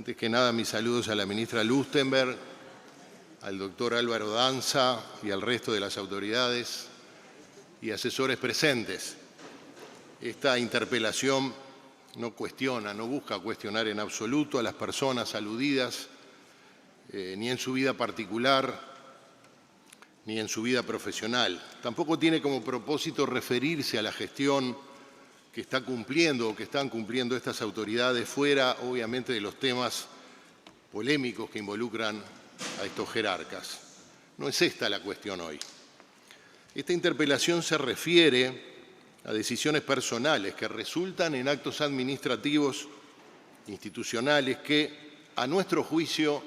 Antes que nada, mis saludos a la ministra Lustenberg, al doctor Álvaro Danza y al resto de las autoridades y asesores presentes. Esta interpelación no busca cuestionar en absoluto a las personas aludidas, ni en su vida particular, ni en su vida profesional. Tampoco tiene como propósito referirse a la gestión que está cumpliendo o que están cumpliendo estas autoridades fuera, obviamente, de los temas polémicos que involucran a estos jerarcas. No es esta la cuestión hoy. Esta interpelación se refiere a decisiones personales que resultan en actos administrativos institucionales que, a nuestro juicio,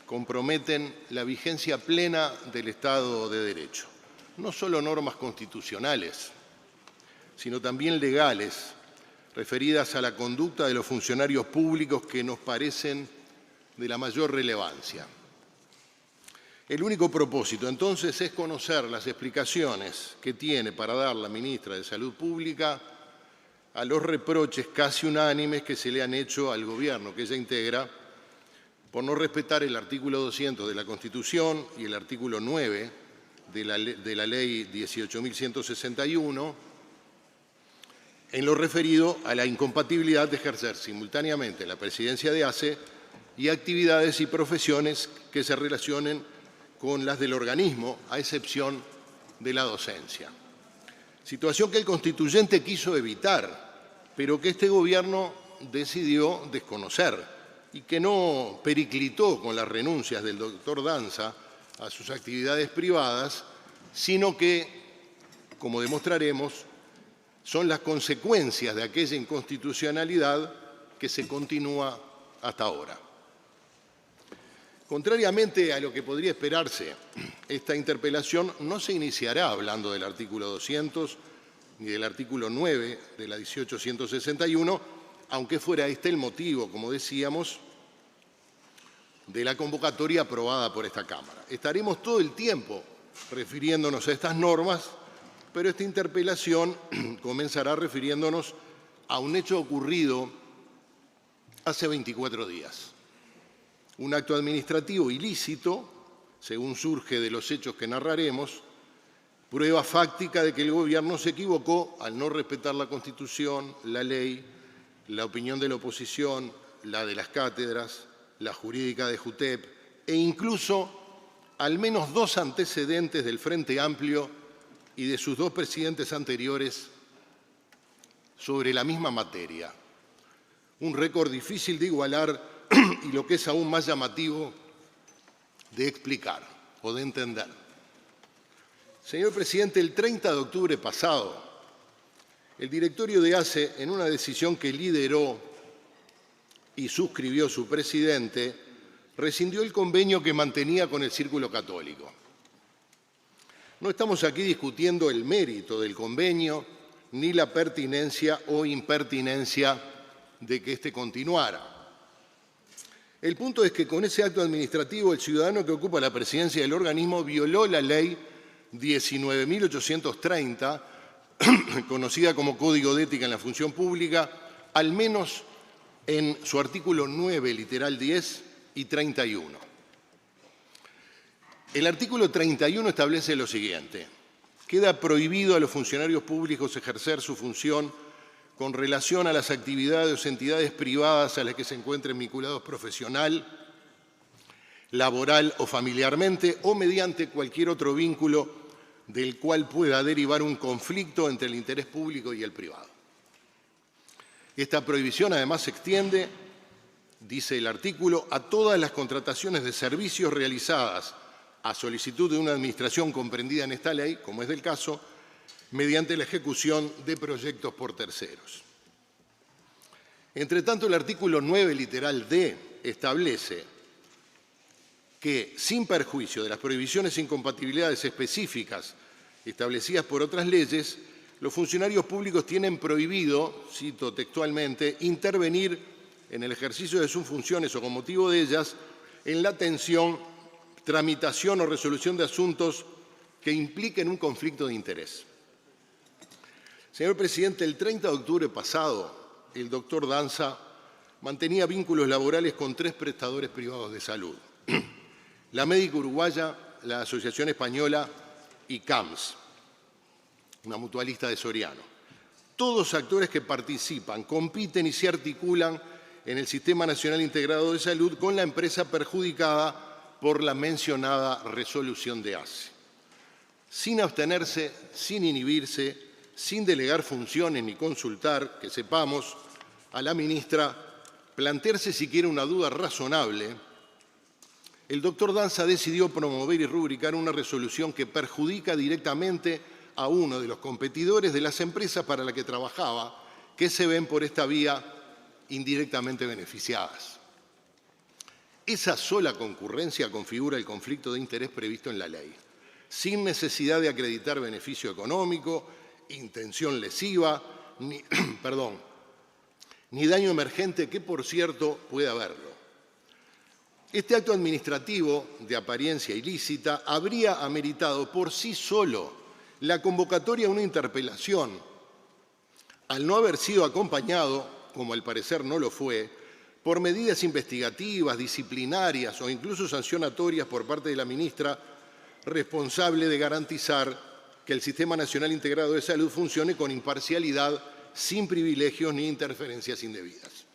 comprometen la vigencia plena del Estado de Derecho. No solo normas constitucionales, sino también legales, referidas a la conducta de los funcionarios públicos que nos parecen de la mayor relevancia. El único propósito, entonces, es conocer las explicaciones que tiene para dar la ministra de Salud Pública a los reproches casi unánimes que se le han hecho al gobierno que ella integra por no respetar el artículo 200 de la Constitución y el artículo 9 de la Ley 18.161, en lo referido a la incompatibilidad de ejercer simultáneamente la presidencia de ACE y actividades y profesiones que se relacionen con las del organismo, a excepción de la docencia. Situación que el constituyente quiso evitar, pero que este gobierno decidió desconocer y que no periclitó con las renuncias del doctor Danza a sus actividades privadas, sino que, como demostraremos, son las consecuencias de aquella inconstitucionalidad que se continúa hasta ahora. Contrariamente a lo que podría esperarse, esta interpelación no se iniciará hablando del artículo 200 ni del artículo 9 de la 18.161, aunque fuera este el motivo, como decíamos, de la convocatoria aprobada por esta Cámara. Estaremos todo el tiempo refiriéndonos a estas normas, pero esta interpelación comenzará refiriéndonos a un hecho ocurrido hace 24 días. Un acto administrativo ilícito, según surge de los hechos que narraremos, prueba fáctica de que el gobierno se equivocó al no respetar la Constitución, la ley, la opinión de la oposición, la de las cátedras, la jurídica de JUTEP e incluso al menos dos antecedentes del Frente Amplio y de sus dos presidentes anteriores sobre la misma materia. Un récord difícil de igualar y lo que es aún más llamativo de explicar o de entender. Señor presidente, el 30 de octubre pasado, el directorio de ACE, en una decisión que lideró y suscribió su presidente, rescindió el convenio que mantenía con el Círculo Católico. No estamos aquí discutiendo el mérito del convenio ni la pertinencia o impertinencia de que éste continuara. El punto es que con ese acto administrativo el ciudadano que ocupa la presidencia del organismo violó la ley 19.830, conocida como Código de Ética en la Función Pública, al menos en su artículo 9, literal 10 y 31. El artículo 31 establece lo siguiente: queda prohibido a los funcionarios públicos ejercer su función con relación a las actividades o entidades privadas a las que se encuentren vinculados profesional, laboral o familiarmente, o mediante cualquier otro vínculo del cual pueda derivar un conflicto entre el interés público y el privado. Esta prohibición además se extiende, dice el artículo, a todas las contrataciones de servicios realizadas a solicitud de una administración comprendida en esta ley, como es del caso, mediante la ejecución de proyectos por terceros. Entre tanto, el artículo 9, literal D, establece que, sin perjuicio de las prohibiciones e incompatibilidades específicas establecidas por otras leyes, los funcionarios públicos tienen prohibido, cito textualmente, intervenir en el ejercicio de sus funciones o con motivo de ellas en la atención, tramitación o resolución de asuntos que impliquen un conflicto de interés. Señor presidente, el 30 de octubre pasado, el doctor Danza mantenía vínculos laborales con 3 prestadores privados de salud: la Médica Uruguaya, la Asociación Española y CAMS, una mutualista de Soriano. Todos actores que participan, compiten y se articulan en el Sistema Nacional Integrado de Salud con la empresa perjudicada por la mencionada resolución de ACE. Sin abstenerse, sin inhibirse, sin delegar funciones ni consultar, que sepamos, a la ministra plantearse siquiera una duda razonable, el doctor Danza decidió promover y rubricar una resolución que perjudica directamente a uno de los competidores de las empresas para las que trabajaba, que se ven por esta vía indirectamente beneficiadas. Esa sola concurrencia configura el conflicto de interés previsto en la ley, sin necesidad de acreditar beneficio económico, intención lesiva, ni daño emergente, que por cierto puede haberlo. Este acto administrativo de apariencia ilícita habría ameritado por sí solo la convocatoria a una interpelación, al no haber sido acompañado, como al parecer no lo fue, por medidas investigativas, disciplinarias o incluso sancionatorias por parte de la ministra responsable de garantizar que el Sistema Nacional Integrado de Salud funcione con imparcialidad, sin privilegios ni interferencias indebidas.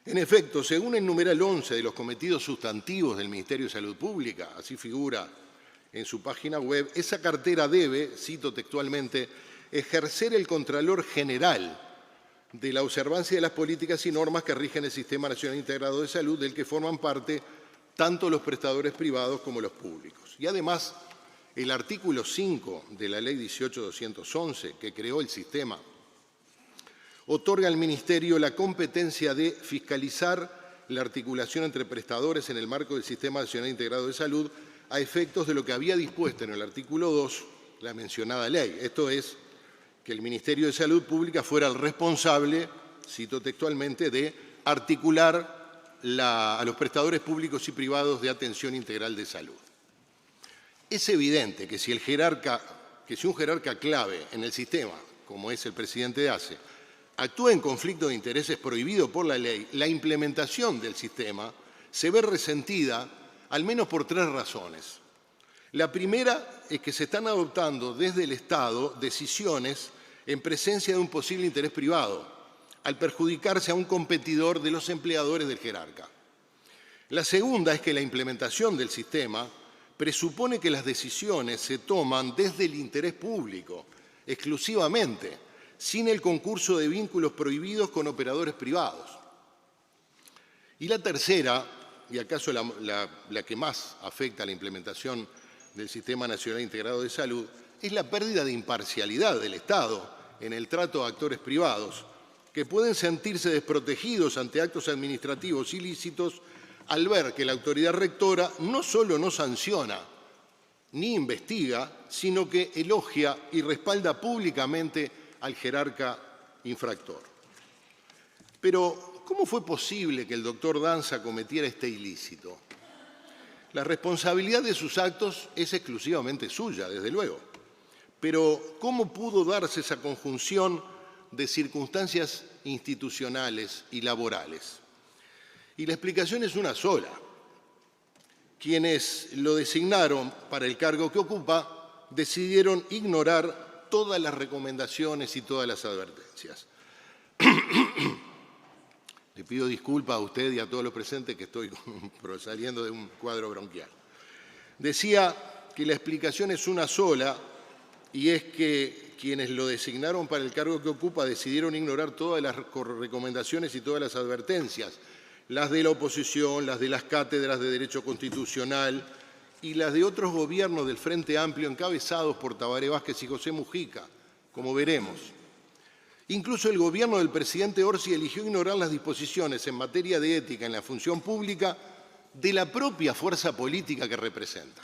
En efecto, según el numeral 11 de los cometidos sustantivos del Ministerio de Salud Pública, así figura en su página web, esa cartera debe, cito textualmente, ejercer el Contralor General de la observancia de las políticas y normas que rigen el Sistema Nacional Integrado de Salud, del que forman parte tanto los prestadores privados como los públicos. Y además, el artículo 5 de la Ley 18.211, que creó el sistema, otorga al Ministerio la competencia de fiscalizar la articulación entre prestadores en el marco del Sistema Nacional Integrado de Salud a efectos de lo que había dispuesto en el artículo 2 la mencionada ley. Esto es, que el Ministerio de Salud Pública fuera el responsable, cito textualmente, de articular a los prestadores públicos y privados de atención integral de salud. Es evidente que si un jerarca clave en el sistema, como es el presidente de ACE, actúa en conflicto de intereses prohibido por la ley, la implementación del sistema se ve resentida al menos por 3 razones. La primera es que se están adoptando desde el Estado decisiones en presencia de un posible interés privado, al perjudicarse a un competidor de los empleadores del jerarca. La segunda es que la implementación del sistema presupone que las decisiones se toman desde el interés público, exclusivamente, sin el concurso de vínculos prohibidos con operadores privados. Y la tercera, y acaso la que más afecta a la implementación del Sistema Nacional Integrado de Salud, es la pérdida de imparcialidad del Estado en el trato a actores privados, que pueden sentirse desprotegidos ante actos administrativos ilícitos al ver que la autoridad rectora no solo no sanciona ni investiga, sino que elogia y respalda públicamente al jerarca infractor. Pero, ¿cómo fue posible que el doctor Danza cometiera este ilícito? La responsabilidad de sus actos es exclusivamente suya, desde luego. Pero, ¿cómo pudo darse esa conjunción de circunstancias institucionales y laborales? Y la explicación es una sola. Quienes lo designaron para el cargo que ocupa decidieron ignorar todas las recomendaciones y todas las advertencias. Le pido disculpas a usted y a todos los presentes que estoy saliendo de un cuadro bronquial. Decía que la explicación es una sola, y es que quienes lo designaron para el cargo que ocupa decidieron ignorar todas las recomendaciones y todas las advertencias, las de la oposición, las de las cátedras de Derecho Constitucional y las de otros gobiernos del Frente Amplio encabezados por Tabaré Vázquez y José Mujica, como veremos. Incluso el gobierno del presidente Orsi eligió ignorar las disposiciones en materia de ética en la función pública de la propia fuerza política que representa.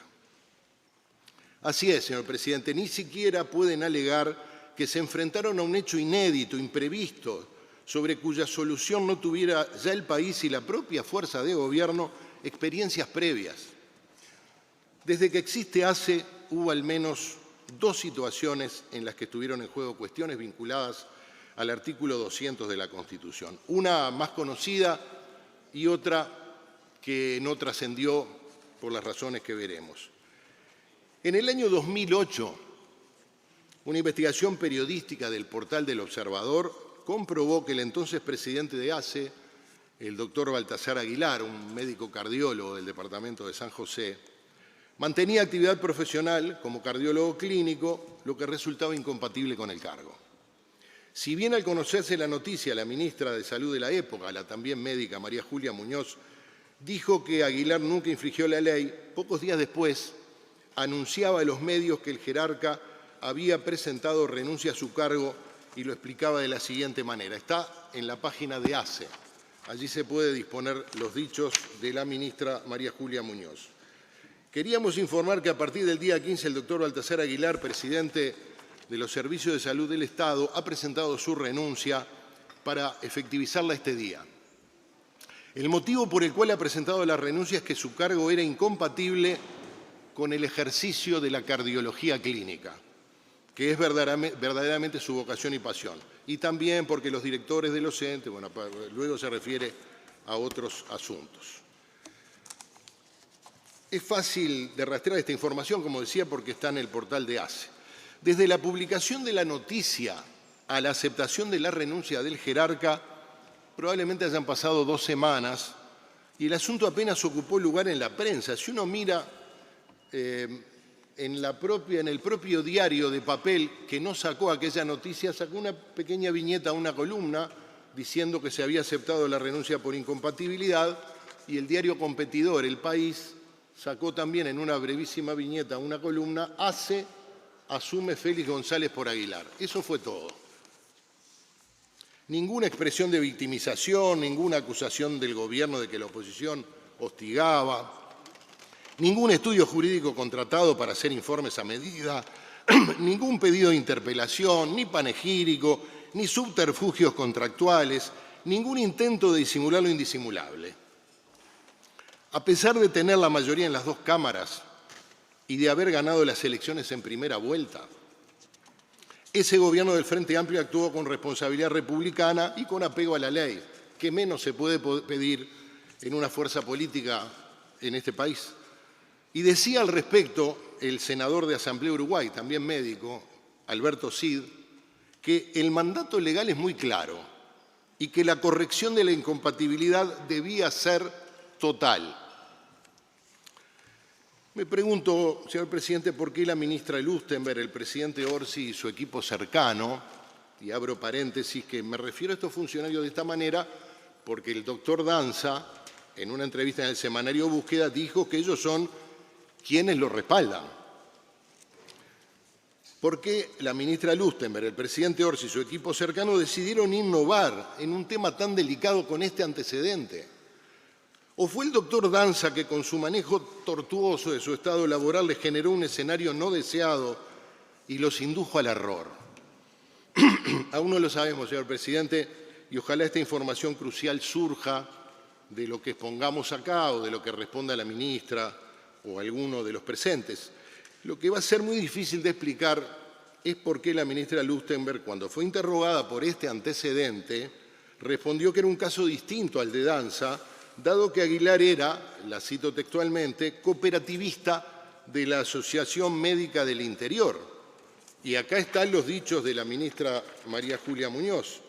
Así es, señor presidente, ni siquiera pueden alegar que se enfrentaron a un hecho inédito, imprevisto, sobre cuya solución no tuviera ya el país y la propia fuerza de gobierno experiencias previas. Desde que existe ACE hubo al menos 2 situaciones en las que estuvieron en juego cuestiones vinculadas al artículo 200 de la Constitución. Una más conocida y otra que no trascendió por las razones que veremos. En el año 2008, una investigación periodística del portal del Observador comprobó que el entonces presidente de ACE, el doctor Baltasar Aguilar, un médico cardiólogo del departamento de San José, mantenía actividad profesional como cardiólogo clínico, lo que resultaba incompatible con el cargo. Si bien al conocerse la noticia, la ministra de Salud de la época, la también médica María Julia Muñoz, dijo que Aguilar nunca infringió la ley, pocos días después anunciaba a los medios que el jerarca había presentado renuncia a su cargo y lo explicaba de la siguiente manera. Está en la página de ACE. Allí se puede disponer los dichos de la ministra María Julia Muñoz. Queríamos informar que a partir del día 15 el doctor Baltasar Aguilar, presidente de los Servicios de Salud del Estado, ha presentado su renuncia para efectivizarla este día. El motivo por el cual ha presentado la renuncia es que su cargo era incompatible con el ejercicio de la cardiología clínica, que es verdaderamente su vocación y pasión. Y también porque los directores de los entes, bueno, luego se refiere a otros asuntos. Es fácil de rastrear esta información, como decía, porque está en el portal de ACE. Desde la publicación de la noticia a la aceptación de la renuncia del jerarca, probablemente hayan pasado 2 semanas y el asunto apenas ocupó lugar en la prensa. Si uno mira en el propio diario de papel que no sacó aquella noticia, sacó una pequeña viñeta, una columna, diciendo que se había aceptado la renuncia por incompatibilidad, y el diario competidor, El País, sacó también en una brevísima viñeta una columna, ACE asume Félix González por Aguilar. Eso fue todo. Ninguna expresión de victimización, ninguna acusación del gobierno de que la oposición hostigaba, ningún estudio jurídico contratado para hacer informes a medida, ningún pedido de interpelación, ni panegírico, ni subterfugios contractuales, ningún intento de disimular lo indisimulable. A pesar de tener la mayoría en las 2 cámaras y de haber ganado las elecciones en primera vuelta, ese gobierno del Frente Amplio actuó con responsabilidad republicana y con apego a la ley, que menos se puede pedir en una fuerza política en este país. Y decía al respecto el senador de Asamblea Uruguay, también médico, Alberto Cid, que el mandato legal es muy claro y que la corrección de la incompatibilidad debía ser total. Me pregunto, señor presidente, por qué la ministra Lustenberg, el presidente Orsi y su equipo cercano, y abro paréntesis, que me refiero a estos funcionarios de esta manera, porque el doctor Danza, en una entrevista en el semanario Búsqueda, dijo que ellos son quienes lo respaldan. ¿Por qué la ministra Lustenberg, el presidente Orsi y su equipo cercano decidieron innovar en un tema tan delicado con este antecedente? ¿O fue el doctor Danza que con su manejo tortuoso de su estado laboral les generó un escenario no deseado y los indujo al error? Aún no lo sabemos, señor presidente, y ojalá esta información crucial surja de lo que expongamos acá o de lo que responda la ministra o alguno de los presentes. Lo que va a ser muy difícil de explicar es por qué la ministra Lustenberg, cuando fue interrogada por este antecedente, respondió que era un caso distinto al de Danza, dado que Aguilar era, la cito textualmente, cooperativista de la Asociación Médica del Interior. Y acá están los dichos de la ministra María Julia Muñoz.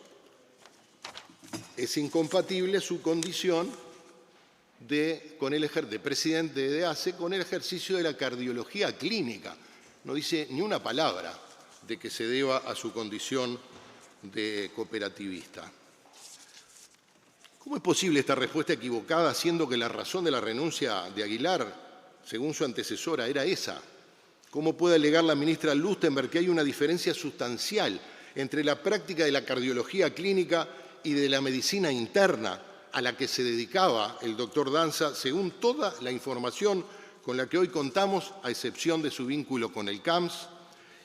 Es incompatible su condición de presidente de ACE con el ejercicio de la cardiología clínica. No dice ni una palabra de que se deba a su condición de cooperativista. ¿Cómo es posible esta respuesta equivocada, siendo que la razón de la renuncia de Aguilar, según su antecesora, era esa? ¿Cómo puede alegar la ministra Lustenberg que hay una diferencia sustancial entre la práctica de la cardiología clínica y de la medicina interna a la que se dedicaba el doctor Danza, según toda la información con la que hoy contamos, a excepción de su vínculo con el CAMS,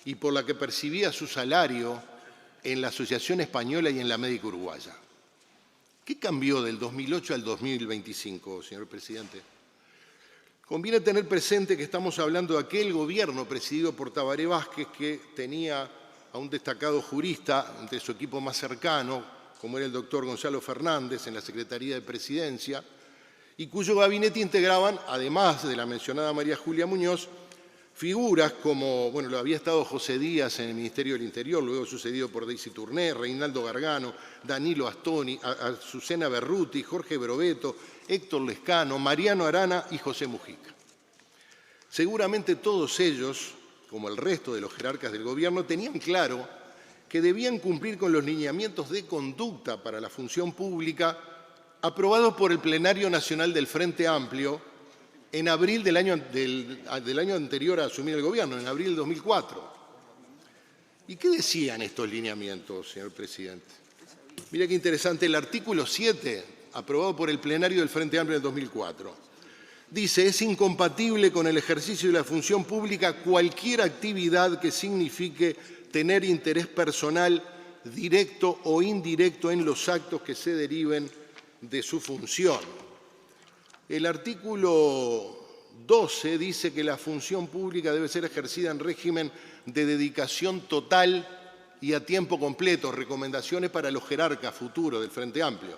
y por la que percibía su salario en la Asociación Española y en la Médica Uruguaya? ¿Qué cambió del 2008 al 2025, señor presidente? Conviene tener presente que estamos hablando de aquel gobierno presidido por Tabaré Vázquez que tenía a un destacado jurista de su equipo más cercano, como era el doctor Gonzalo Fernández, en la Secretaría de Presidencia, y cuyo gabinete integraban, además de la mencionada María Julia Muñoz, figuras como, bueno, lo había estado José Díaz en el Ministerio del Interior, luego sucedido por Daisy Tourné, Reinaldo Gargano, Danilo Astoni, Azucena Berruti, Jorge Brobeto, Héctor Lescano, Mariano Arana y José Mujica. Seguramente todos ellos, como el resto de los jerarcas del gobierno, tenían claro que debían cumplir con los lineamientos de conducta para la función pública aprobados por el Plenario Nacional del Frente Amplio en abril del año anterior a asumir el gobierno, en abril del 2004. ¿Y qué decían estos lineamientos, señor presidente? Mira qué interesante, el artículo 7, aprobado por el plenario del Frente Amplio en el 2004, dice: es incompatible con el ejercicio de la función pública cualquier actividad que signifique tener interés personal directo o indirecto en los actos que se deriven de su función. El artículo 12 dice que la función pública debe ser ejercida en régimen de dedicación total y a tiempo completo, recomendaciones para los jerarcas futuros del Frente Amplio.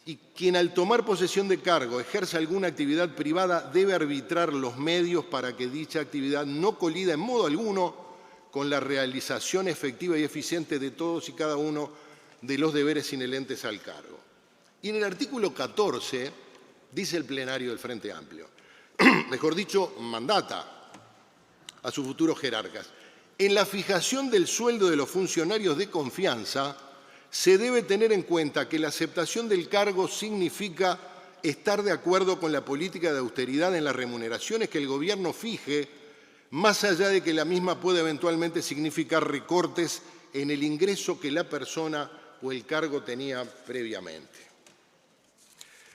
Y quien al tomar posesión de cargo ejerce alguna actividad privada debe arbitrar los medios para que dicha actividad no colida en modo alguno con la realización efectiva y eficiente de todos y cada uno de los deberes inherentes al cargo. Y en el artículo 14 dice el plenario del Frente Amplio, mejor dicho, mandata a sus futuros jerarcas: en la fijación del sueldo de los funcionarios de confianza se debe tener en cuenta que la aceptación del cargo significa estar de acuerdo con la política de austeridad en las remuneraciones que el gobierno fije, más allá de que la misma pueda eventualmente significar recortes en el ingreso que la persona o el cargo tenía previamente.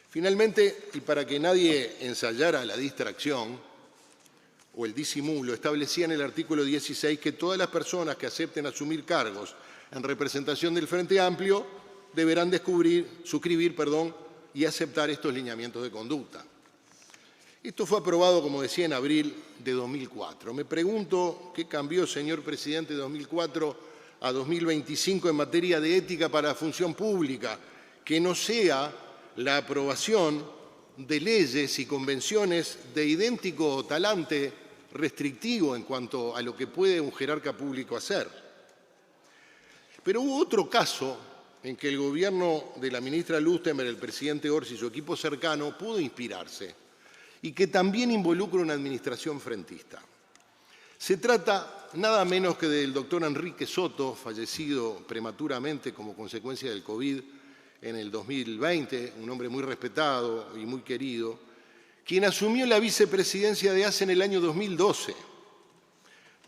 Finalmente, y para que nadie ensayara la distracción o el disimulo, establecía en el artículo 16 que todas las personas que acepten asumir cargos en representación del Frente Amplio deberán suscribir y aceptar estos lineamientos de conducta. Esto fue aprobado, como decía, en abril de 2004. Me pregunto qué cambió, señor presidente, de 2004 a 2025 en materia de ética para la función pública, que no sea la aprobación de leyes y convenciones de idéntico talante restrictivo en cuanto a lo que puede un jerarca público hacer. Pero hubo otro caso en que el gobierno de la ministra Lustembert, el presidente Orsi y su equipo cercano pudo inspirarse y que también involucra una administración frentista. Se trata nada menos que del doctor Enrique Soto, fallecido prematuramente como consecuencia del COVID en el 2020, un hombre muy respetado y muy querido, quien asumió la vicepresidencia de ACE en el año 2012.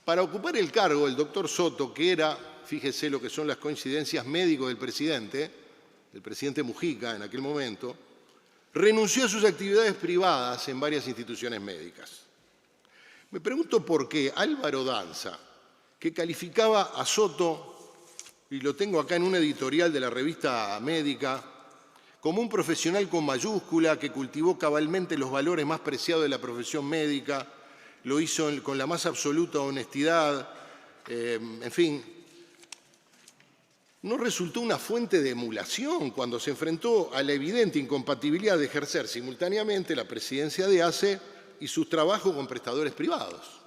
Para ocupar el cargo, el doctor Soto, que era, fíjese lo que son las coincidencias, médico del presidente Mujica en aquel momento, renunció a sus actividades privadas en varias instituciones médicas. Me pregunto por qué Álvaro Danza, que calificaba a Soto, y lo tengo acá en una editorial de la revista Médica, como un profesional con mayúscula que cultivó cabalmente los valores más preciados de la profesión médica, lo hizo con la más absoluta honestidad, en fin, no resultó una fuente de emulación cuando se enfrentó a la evidente incompatibilidad de ejercer simultáneamente la presidencia de ACE y sus trabajos con prestadores privados.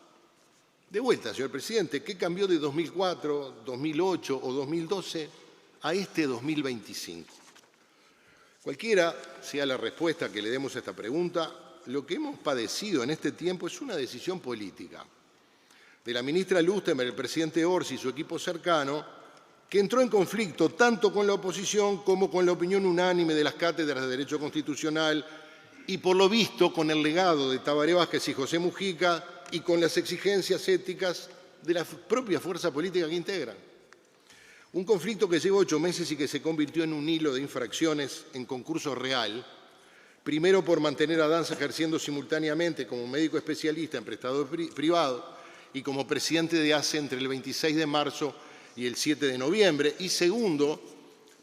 De vuelta, señor presidente, ¿qué cambió de 2004, 2008 o 2012 a este 2025? Cualquiera sea la respuesta que le demos a esta pregunta, lo que hemos padecido en este tiempo es una decisión política de la ministra Lustembert, el presidente Orsi y su equipo cercano, que entró en conflicto tanto con la oposición como con la opinión unánime de las cátedras de Derecho Constitucional y, por lo visto, con el legado de Tabaré Vázquez y José Mujica y con las exigencias éticas de la propia fuerza política que integran. Un conflicto que lleva 8 meses y que se convirtió en un hilo de infracciones en concurso real, primero por mantener a Danza ejerciendo simultáneamente como médico especialista en prestador privado y como presidente de ACE entre el 26 de marzo y el 7 de noviembre, y segundo,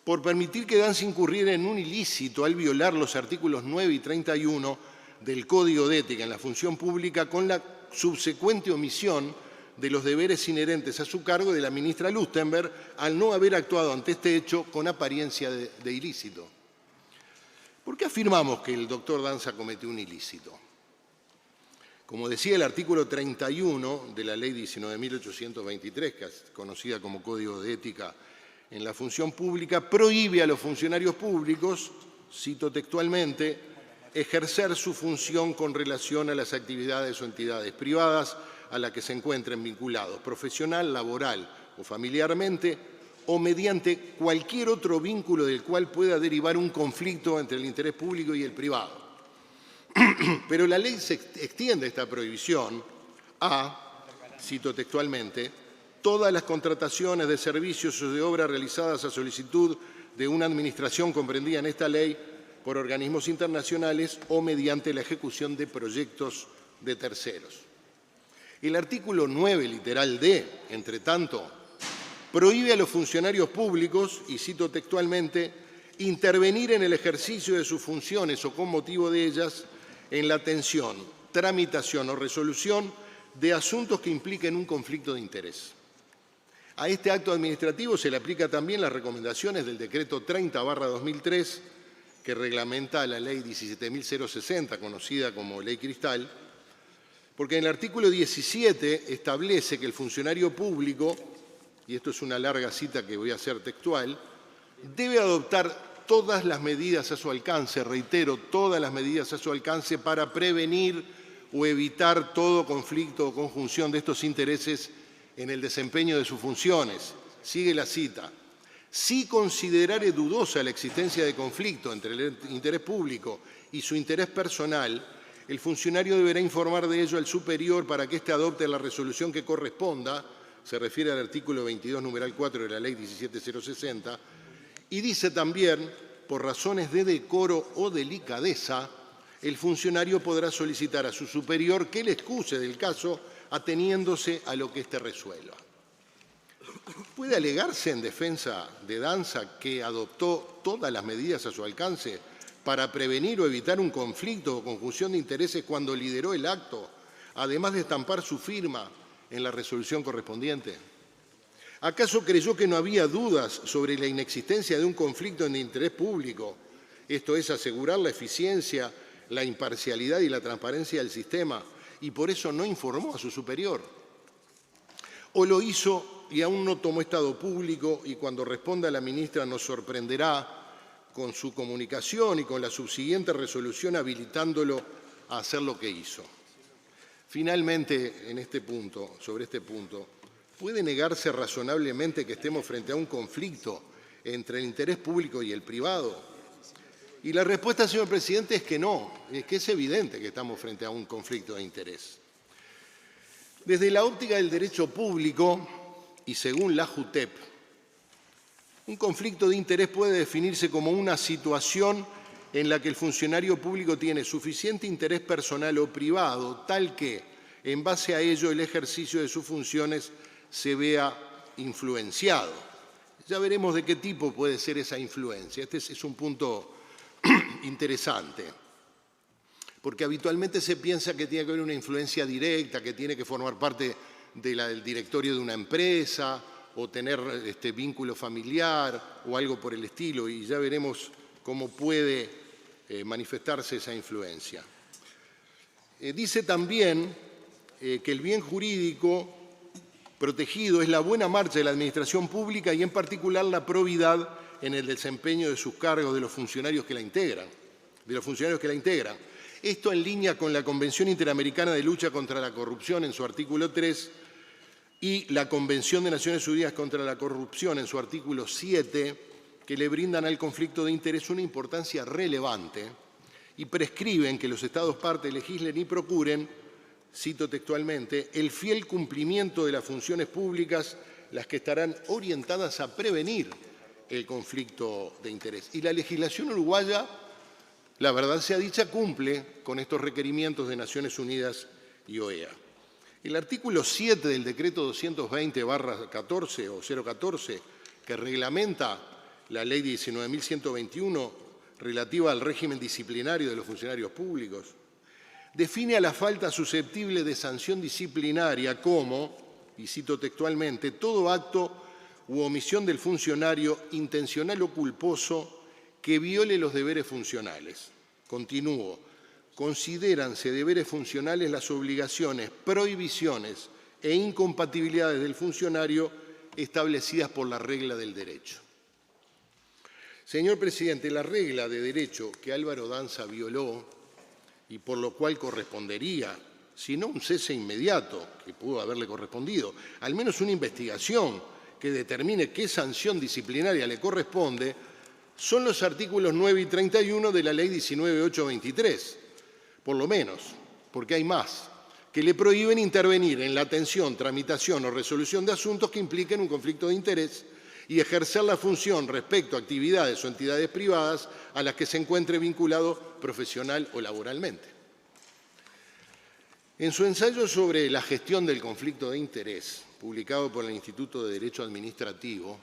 por permitir que Danza incurriera en un ilícito al violar los artículos 9 y 31 del Código de Ética en la Función Pública con la subsecuente omisión de los deberes inherentes a su cargo de la ministra Lustenberg al no haber actuado ante este hecho con apariencia de ilícito. ¿Por qué afirmamos que el doctor Danza cometió un ilícito? Como decía el artículo 31 de la Ley 19.823, que es conocida como Código de Ética en la Función Pública, prohíbe a los funcionarios públicos, cito textualmente, ejercer su función con relación a las actividades o entidades privadas a las que se encuentren vinculados profesional, laboral o familiarmente, o mediante cualquier otro vínculo del cual pueda derivar un conflicto entre el interés público y el privado. Pero la ley se extiende esta prohibición a, cito textualmente, todas las contrataciones de servicios o de obras realizadas a solicitud de una administración comprendida en esta ley por organismos internacionales o mediante la ejecución de proyectos de terceros. El artículo 9, literal D, entre tanto, prohíbe a los funcionarios públicos, y cito textualmente, intervenir en el ejercicio de sus funciones o con motivo de ellas en la atención, tramitación o resolución de asuntos que impliquen un conflicto de interés. A este acto administrativo se le aplica también las recomendaciones del Decreto 30/2003, que reglamenta la Ley 17.060, conocida como Ley Cristal, porque en el artículo 17 establece que el funcionario público, y esto es una larga cita que voy a hacer textual, debe adoptar todas las medidas a su alcance, reitero, todas las medidas a su alcance para prevenir o evitar todo conflicto o conjunción de estos intereses en el desempeño de sus funciones. Sigue la cita. Si considerare dudosa la existencia de conflicto entre el interés público y su interés personal, el funcionario deberá informar de ello al superior para que éste adopte la resolución que corresponda, se refiere al artículo 22, numeral 4 de la Ley 17.060, y dice también, por razones de decoro o delicadeza, el funcionario podrá solicitar a su superior que le excuse del caso ateniéndose a lo que éste resuelva. ¿Puede alegarse en defensa de Danza que adoptó todas las medidas a su alcance para prevenir o evitar un conflicto o conjunción de intereses cuando lideró el acto, además de estampar su firma en la resolución correspondiente? ¿Acaso creyó que no había dudas sobre la inexistencia de un conflicto de interés público? Esto es, asegurar la eficiencia, la imparcialidad y la transparencia del sistema, y por eso no informó a su superior. ¿O lo hizo y aún no tomó estado público y cuando responda la ministra nos sorprenderá con su comunicación y con la subsiguiente resolución habilitándolo a hacer lo que hizo? Finalmente, sobre este punto, ¿puede negarse razonablemente que estemos frente a un conflicto entre el interés público y el privado? Y la respuesta, señor presidente, es que no, es que es evidente que estamos frente a un conflicto de interés. Desde la óptica del derecho público y según la JUTEP, un conflicto de interés puede definirse como una situación en la que el funcionario público tiene suficiente interés personal o privado, tal que, en base a ello, el ejercicio de sus funciones se vea influenciado. Ya veremos de qué tipo puede ser esa influencia. Este es un punto interesante, porque habitualmente se piensa que tiene que haber una influencia directa, que tiene que formar parte del directorio de una empresa o tener vínculo familiar o algo por el estilo, y ya veremos cómo puede manifestarse esa influencia. Dice también que el bien jurídico protegido es la buena marcha de la administración pública y en particular la probidad en el desempeño de sus cargos de los funcionarios que la integran. Esto en línea con la Convención Interamericana de Lucha contra la Corrupción en su artículo 3 y la Convención de Naciones Unidas contra la Corrupción en su artículo 7, que le brindan al conflicto de interés una importancia relevante y prescriben que los Estados partes legislen y procuren, cito textualmente, el fiel cumplimiento de las funciones públicas, las que estarán orientadas a prevenir el conflicto de interés. Y la legislación uruguaya, la verdad sea dicha, cumple con estos requerimientos de Naciones Unidas y OEA. El artículo 7 del decreto 220/14 o 014, que reglamenta la ley 19.121 relativa al régimen disciplinario de los funcionarios públicos, define a la falta susceptible de sanción disciplinaria como, y cito textualmente, todo acto u omisión del funcionario, intencional o culposo, que viole los deberes funcionales. Continúo. Considéranse deberes funcionales las obligaciones, prohibiciones e incompatibilidades del funcionario establecidas por la regla del derecho. Señor presidente, la regla de derecho que Álvaro Danza violó y por lo cual correspondería, si no un cese inmediato, que pudo haberle correspondido, al menos una investigación que determine qué sanción disciplinaria le corresponde, son los artículos 9 y 31 de la Ley 19.823, por lo menos, porque hay más, que le prohíben intervenir en la atención, tramitación o resolución de asuntos que impliquen un conflicto de interés y ejercer la función respecto a actividades o entidades privadas a las que se encuentre vinculado profesional o laboralmente. En su ensayo sobre la gestión del conflicto de interés, publicado por el Instituto de Derecho Administrativo,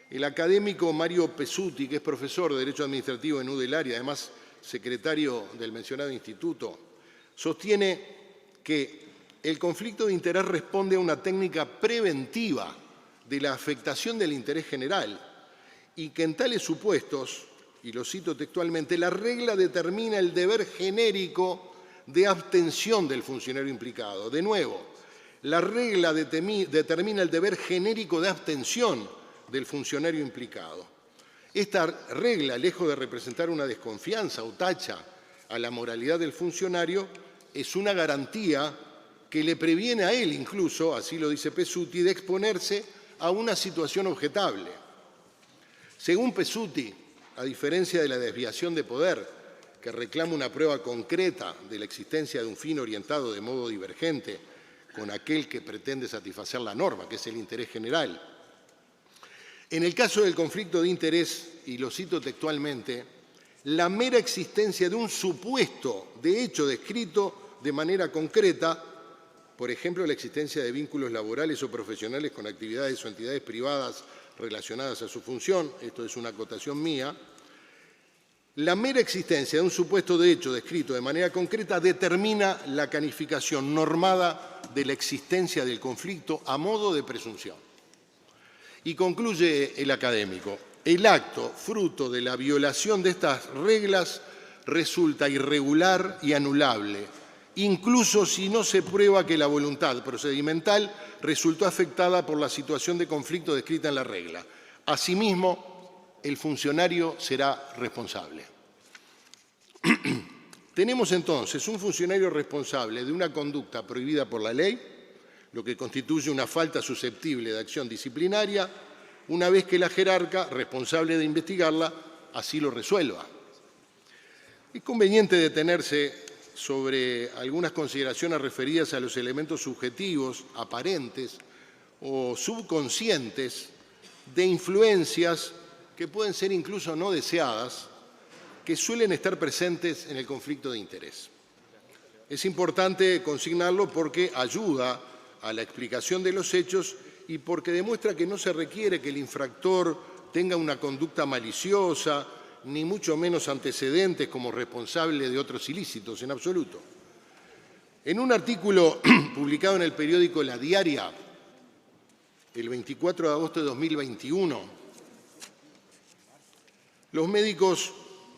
el académico Mario Pesuti, que es profesor de Derecho Administrativo en UDELAR y además secretario del mencionado instituto, sostiene que el conflicto de interés responde a una técnica preventiva de la afectación del interés general y que en tales supuestos, y lo cito textualmente, la regla determina el deber genérico de abstención del funcionario implicado. De nuevo, la regla determina el deber genérico de abstención del funcionario implicado. Esta regla, lejos de representar una desconfianza o tacha a la moralidad del funcionario, es una garantía que le previene a él incluso, así lo dice Pesuti, de exponerse a una situación objetable. Según Pesuti, a diferencia de la desviación de poder, que reclama una prueba concreta de la existencia de un fin orientado de modo divergente con aquel que pretende satisfacer la norma, que es el interés general, en el caso del conflicto de interés, y lo cito textualmente, la mera existencia de un supuesto de hecho descrito de manera concreta, por ejemplo, la existencia de vínculos laborales o profesionales con actividades o entidades privadas relacionadas a su función, esto es una acotación mía, la mera existencia de un supuesto de hecho descrito de manera concreta determina la calificación normada de la existencia del conflicto a modo de presunción. Y concluye el académico, el acto fruto de la violación de estas reglas resulta irregular y anulable, incluso si no se prueba que la voluntad procedimental resultó afectada por la situación de conflicto descrita en la regla. Asimismo, el funcionario será responsable. Tenemos entonces un funcionario responsable de una conducta prohibida por la ley, lo que constituye una falta susceptible de acción disciplinaria, una vez que la jerarca, responsable de investigarla, así lo resuelva. Es conveniente detenerse sobre algunas consideraciones referidas a los elementos subjetivos, aparentes o subconscientes de influencias que pueden ser incluso no deseadas, que suelen estar presentes en el conflicto de interés. Es importante consignarlo porque ayuda a la explicación de los hechos y porque demuestra que no se requiere que el infractor tenga una conducta maliciosa, ni mucho menos antecedentes como responsable de otros ilícitos, en absoluto. En un artículo publicado en el periódico La Diaria, el 24 de agosto de 2021, los médicos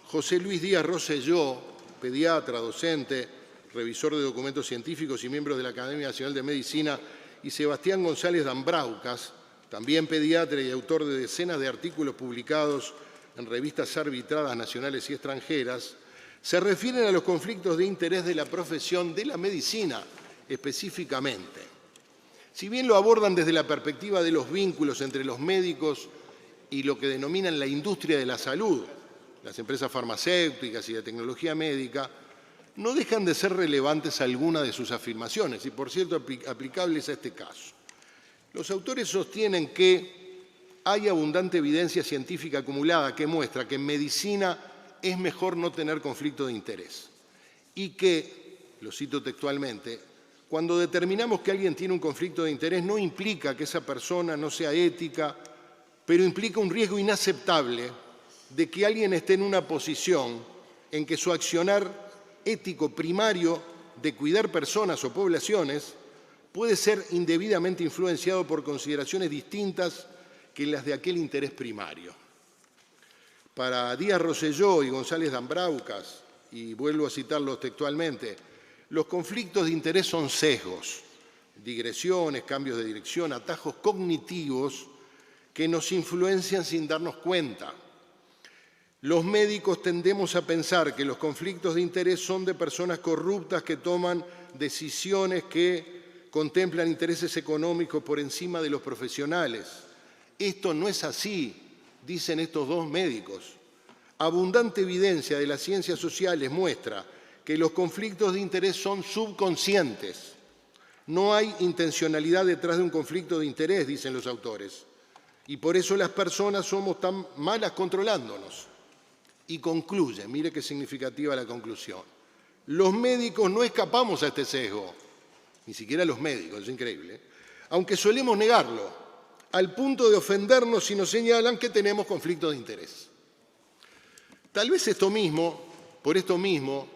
José Luis Díaz Rosselló, pediatra, docente, revisor de documentos científicos y miembro de la Academia Nacional de Medicina, y Sebastián González Dambraucas, también pediatra y autor de decenas de artículos publicados en revistas arbitradas nacionales y extranjeras, se refieren a los conflictos de interés de la profesión de la medicina específicamente. Si bien lo abordan desde la perspectiva de los vínculos entre los médicos y lo que denominan la industria de la salud, las empresas farmacéuticas y la tecnología médica, no dejan de ser relevantes algunas de sus afirmaciones y, por cierto, aplicables a este caso. Los autores sostienen que hay abundante evidencia científica acumulada que muestra que en medicina es mejor no tener conflicto de interés y que, lo cito textualmente, cuando determinamos que alguien tiene un conflicto de interés no implica que esa persona no sea ética, pero implica un riesgo inaceptable de que alguien esté en una posición en que su accionar ético primario de cuidar personas o poblaciones puede ser indebidamente influenciado por consideraciones distintas que las de aquel interés primario. Para Díaz Rosselló y González Dambraucas, y vuelvo a citarlos textualmente, los conflictos de interés son sesgos, digresiones, cambios de dirección, atajos cognitivos que nos influencian sin darnos cuenta. Los médicos tendemos a pensar que los conflictos de interés son de personas corruptas que toman decisiones que contemplan intereses económicos por encima de los profesionales. Esto no es así, dicen estos dos médicos. Abundante evidencia de las ciencias sociales muestra que los conflictos de interés son subconscientes. No hay intencionalidad detrás de un conflicto de interés, dicen los autores. Y por eso las personas somos tan malas controlándonos. Y concluye, mire qué significativa la conclusión. Los médicos no escapamos a este sesgo, ni siquiera los médicos, es increíble, aunque solemos negarlo, al punto de ofendernos si nos señalan que tenemos conflictos de interés. Tal vez por esto mismo,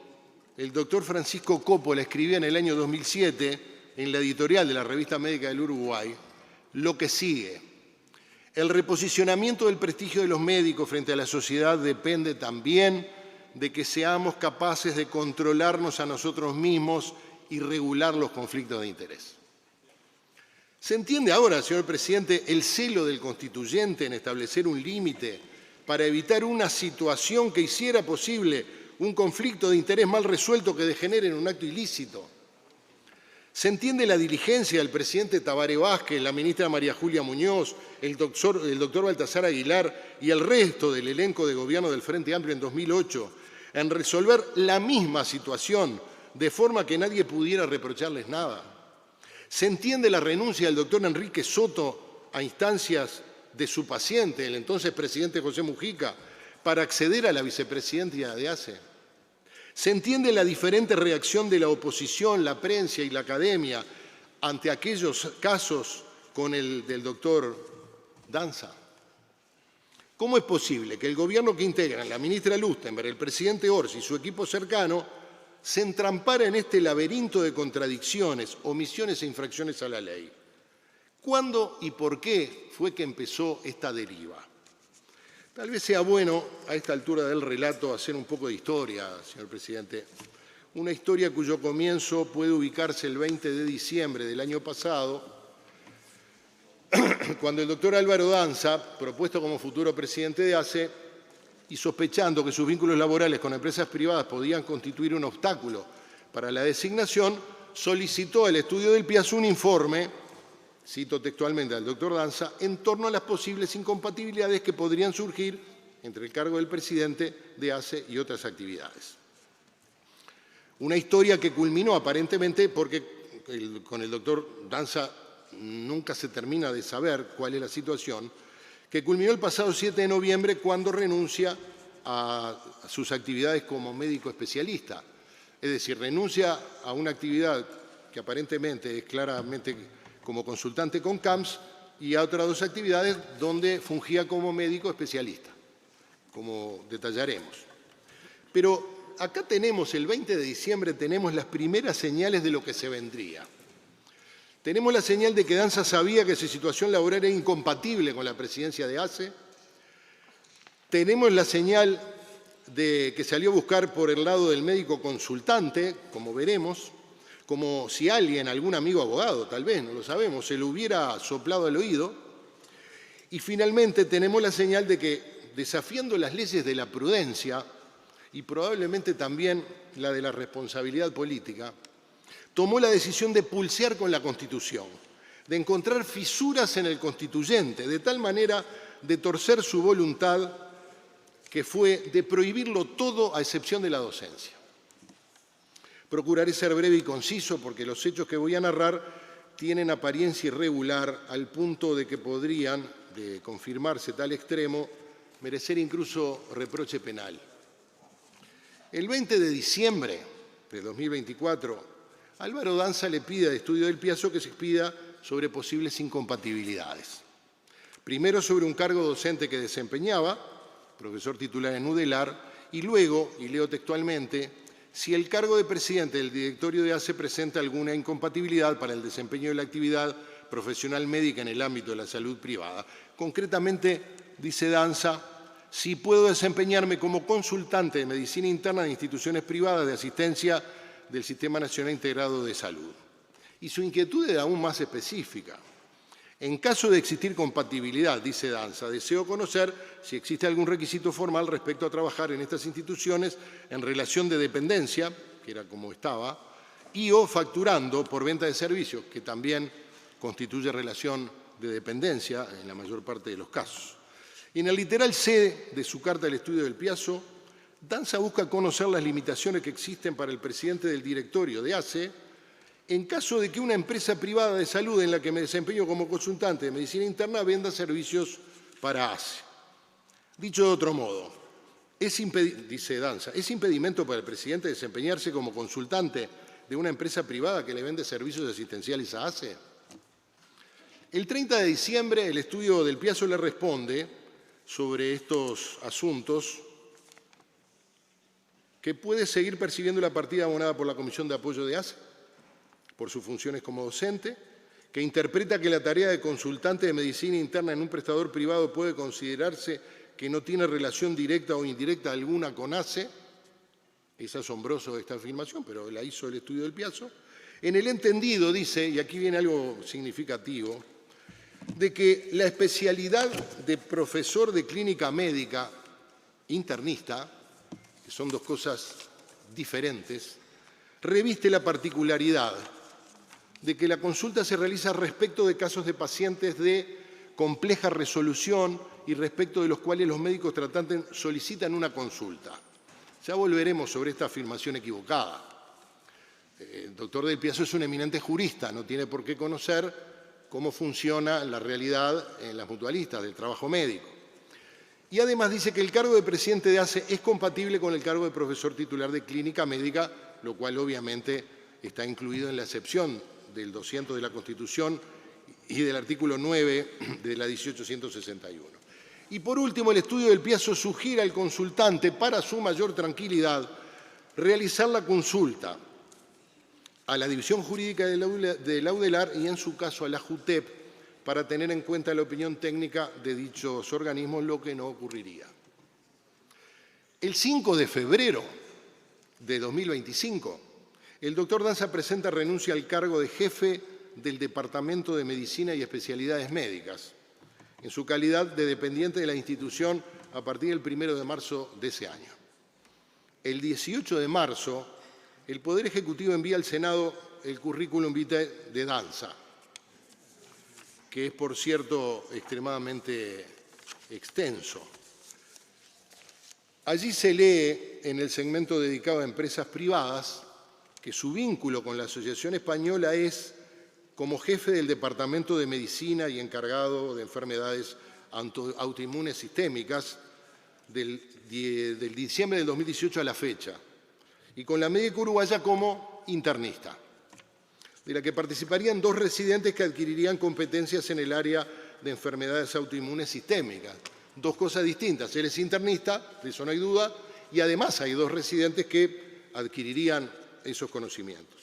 el doctor Francisco Coppola escribía en el año 2007, en la editorial de la Revista Médica del Uruguay, lo que sigue. El reposicionamiento del prestigio de los médicos frente a la sociedad depende también de que seamos capaces de controlarnos a nosotros mismos y regular los conflictos de interés. ¿Se entiende ahora, señor presidente, el celo del constituyente en establecer un límite para evitar una situación que hiciera posible un conflicto de interés mal resuelto que degenere en un acto ilícito? ¿Se entiende la diligencia del presidente Tabaré Vázquez, la ministra María Julia Muñoz, el doctor Baltasar Aguilar y el resto del elenco de gobierno del Frente Amplio en 2008 en resolver la misma situación de forma que nadie pudiera reprocharles nada? ¿Se entiende la renuncia del doctor Enrique Soto a instancias de su paciente, el entonces presidente José Mujica, para acceder a la vicepresidencia de ACE? ¿Se entiende la diferente reacción de la oposición, la prensa y la academia ante aquellos casos con el del doctor Danza? ¿Cómo es posible que el gobierno que integran la ministra Lustenberg, el presidente Orsi y su equipo cercano se entrampara en este laberinto de contradicciones, omisiones e infracciones a la ley? ¿Cuándo y por qué fue que empezó esta deriva? Tal vez sea bueno, a esta altura del relato, hacer un poco de historia, señor presidente. Una historia cuyo comienzo puede ubicarse el 20 de diciembre del año pasado, cuando el doctor Álvaro Danza, propuesto como futuro presidente de ACE, y sospechando que sus vínculos laborales con empresas privadas podían constituir un obstáculo para la designación, solicitó al estudio del PIAS un informe, cito textualmente al doctor Danza, en torno a las posibles incompatibilidades que podrían surgir entre el cargo del presidente de ACE y otras actividades. Una historia que culminó aparentemente porque con el doctor Danza nunca se termina de saber cuál es la situación, que culminó el pasado 7 de noviembre cuando renuncia a sus actividades como médico especialista. Es decir, renuncia a una actividad que aparentemente es claramente como consultante con CAMS y a otras dos actividades donde fungía como médico especialista, como detallaremos. Pero acá tenemos, el 20 de diciembre, tenemos las primeras señales de lo que se vendría. Tenemos la señal de que Danza sabía que su situación laboral era incompatible con la presidencia de ACE. Tenemos la señal de que salió a buscar por el lado del médico consultante, como veremos, como si alguien, algún amigo abogado, tal vez, no lo sabemos, se lo hubiera soplado al oído. Y finalmente tenemos la señal de que, desafiando las leyes de la prudencia y probablemente también la de la responsabilidad política, tomó la decisión de pulsear con la Constitución, de encontrar fisuras en el constituyente, de tal manera de torcer su voluntad que fue de prohibirlo todo a excepción de la docencia. Procuraré ser breve y conciso porque los hechos que voy a narrar tienen apariencia irregular al punto de que podrían, de confirmarse tal extremo, merecer incluso reproche penal. El 20 de diciembre de 2024, Álvaro Danza le pide al estudio del PIASO que se expida sobre posibles incompatibilidades. Primero sobre un cargo docente que desempeñaba, profesor titular en UDELAR, y luego, y leo textualmente, si el cargo de presidente del directorio de ACE presenta alguna incompatibilidad para el desempeño de la actividad profesional médica en el ámbito de la salud privada. Concretamente, dice Danza, si puedo desempeñarme como consultante de medicina interna en instituciones privadas de asistencia del Sistema Nacional Integrado de Salud. Y su inquietud es aún más específica. En caso de existir compatibilidad, dice Danza, deseo conocer si existe algún requisito formal respecto a trabajar en estas instituciones en relación de dependencia, que era como estaba, y o facturando por venta de servicios, que también constituye relación de dependencia en la mayor parte de los casos. En el literal C de su carta del estudio del Piazzo, Danza busca conocer las limitaciones que existen para el presidente del directorio de ACE en caso de que una empresa privada de salud en la que me desempeño como consultante de medicina interna venda servicios para ACE. Dicho de otro modo, dice Danza, ¿es impedimento para el presidente desempeñarse como consultante de una empresa privada que le vende servicios asistenciales a ACE? El 30 de diciembre, el estudio del Piazzo le responde sobre estos asuntos que puede seguir percibiendo la partida abonada por la Comisión de Apoyo de ACE por sus funciones como docente, que interpreta que la tarea de consultante de medicina interna en un prestador privado puede considerarse que no tiene relación directa o indirecta alguna con ACE. Es asombroso esta afirmación, pero la hizo el estudio del Piazzo. En el entendido, dice, y aquí viene algo significativo, de que la especialidad de profesor de clínica médica internista, que son dos cosas diferentes, reviste la particularidad de que la consulta se realiza respecto de casos de pacientes de compleja resolución y respecto de los cuales los médicos tratantes solicitan una consulta. Ya volveremos sobre esta afirmación equivocada. El doctor del Piazzo es un eminente jurista, no tiene por qué conocer cómo funciona la realidad en las mutualistas del trabajo médico. Y además dice que el cargo de presidente de ACE es compatible con el cargo de profesor titular de clínica médica, lo cual obviamente está incluido en la excepción del 200 de la Constitución y del artículo 9 de la 1861. Y por último, el estudio del Piazzo sugiere al consultante, para su mayor tranquilidad, realizar la consulta a la División Jurídica de la UDELAR y, en su caso, a la JUTEP, para tener en cuenta la opinión técnica de dichos organismos, lo que no ocurriría. El 5 de febrero de 2025, el doctor Danza presenta renuncia al cargo de jefe del Departamento de Medicina y Especialidades Médicas, en su calidad de dependiente de la institución a partir del 1 de marzo de ese año. El 18 de marzo, el Poder Ejecutivo envía al Senado el currículum vitae de Danza, que es, por cierto, extremadamente extenso. Allí se lee, en el segmento dedicado a empresas privadas, que su vínculo con la Asociación Española es como jefe del Departamento de Medicina y encargado de enfermedades autoinmunes sistémicas del diciembre del 2018 a la fecha, y con la médica uruguaya como internista, de la que participarían 2 residentes que adquirirían competencias en el área de enfermedades autoinmunes sistémicas. 2 cosas distintas. Él es internista, de eso no hay duda, y además hay 2 residentes que adquirirían esos conocimientos.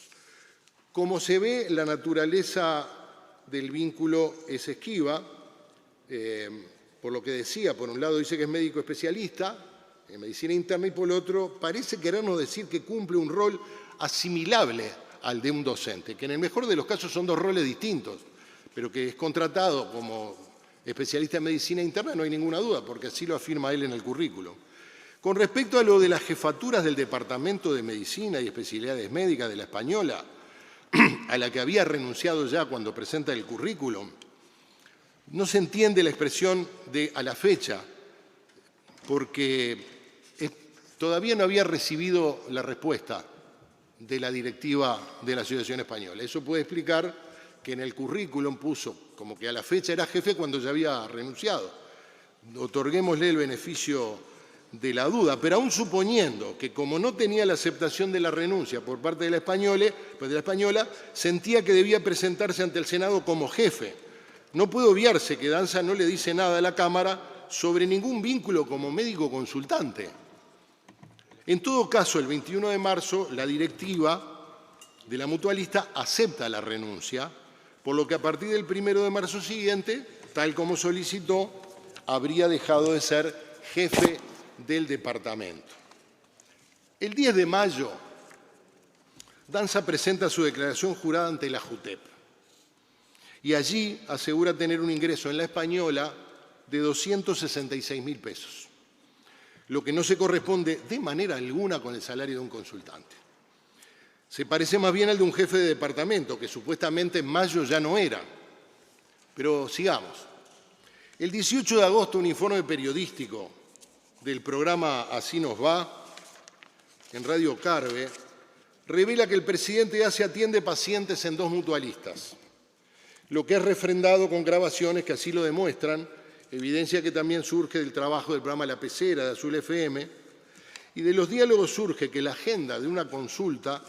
Como se ve, la naturaleza del vínculo es esquiva, por lo que decía, por un lado dice que es médico especialista en medicina interna y por el otro parece querernos decir que cumple un rol asimilable al de un docente, que en el mejor de los casos son 2 roles distintos, pero que es contratado como especialista en medicina interna no hay ninguna duda, porque así lo afirma él en el currículum. Con respecto a lo de las jefaturas del Departamento de Medicina y Especialidades Médicas de la Española, a la que había renunciado ya cuando presenta el currículum, no se entiende la expresión de a la fecha, porque todavía no había recibido la respuesta de la directiva de la Asociación Española. Eso puede explicar que en el currículum puso como que a la fecha era jefe cuando ya había renunciado. Otorguémosle el beneficio de la duda, pero aún suponiendo que como no tenía la aceptación de la renuncia por parte de la española, sentía que debía presentarse ante el Senado como jefe. No puede obviarse que Danza no le dice nada a la Cámara sobre ningún vínculo como médico consultante. En todo caso, el 21 de marzo, la directiva de la mutualista acepta la renuncia, por lo que a partir del 1 de marzo siguiente, tal como solicitó, habría dejado de ser jefe del departamento. El 10 de mayo, Danza presenta su declaración jurada ante la JUTEP y allí asegura tener un ingreso en La Española de 266.000 pesos, lo que no se corresponde de manera alguna con el salario de un consultante. Se parece más bien al de un jefe de departamento, que supuestamente en mayo ya no era. Pero sigamos. El 18 de agosto, un informe periodístico del programa Así nos va, en Radio Carve, revela que el presidente ACE atiende pacientes en 2 mutualistas, lo que es refrendado con grabaciones que así lo demuestran, evidencia que también surge del trabajo del programa La Pecera de Azul FM, y de los diálogos surge que la agenda de una consulta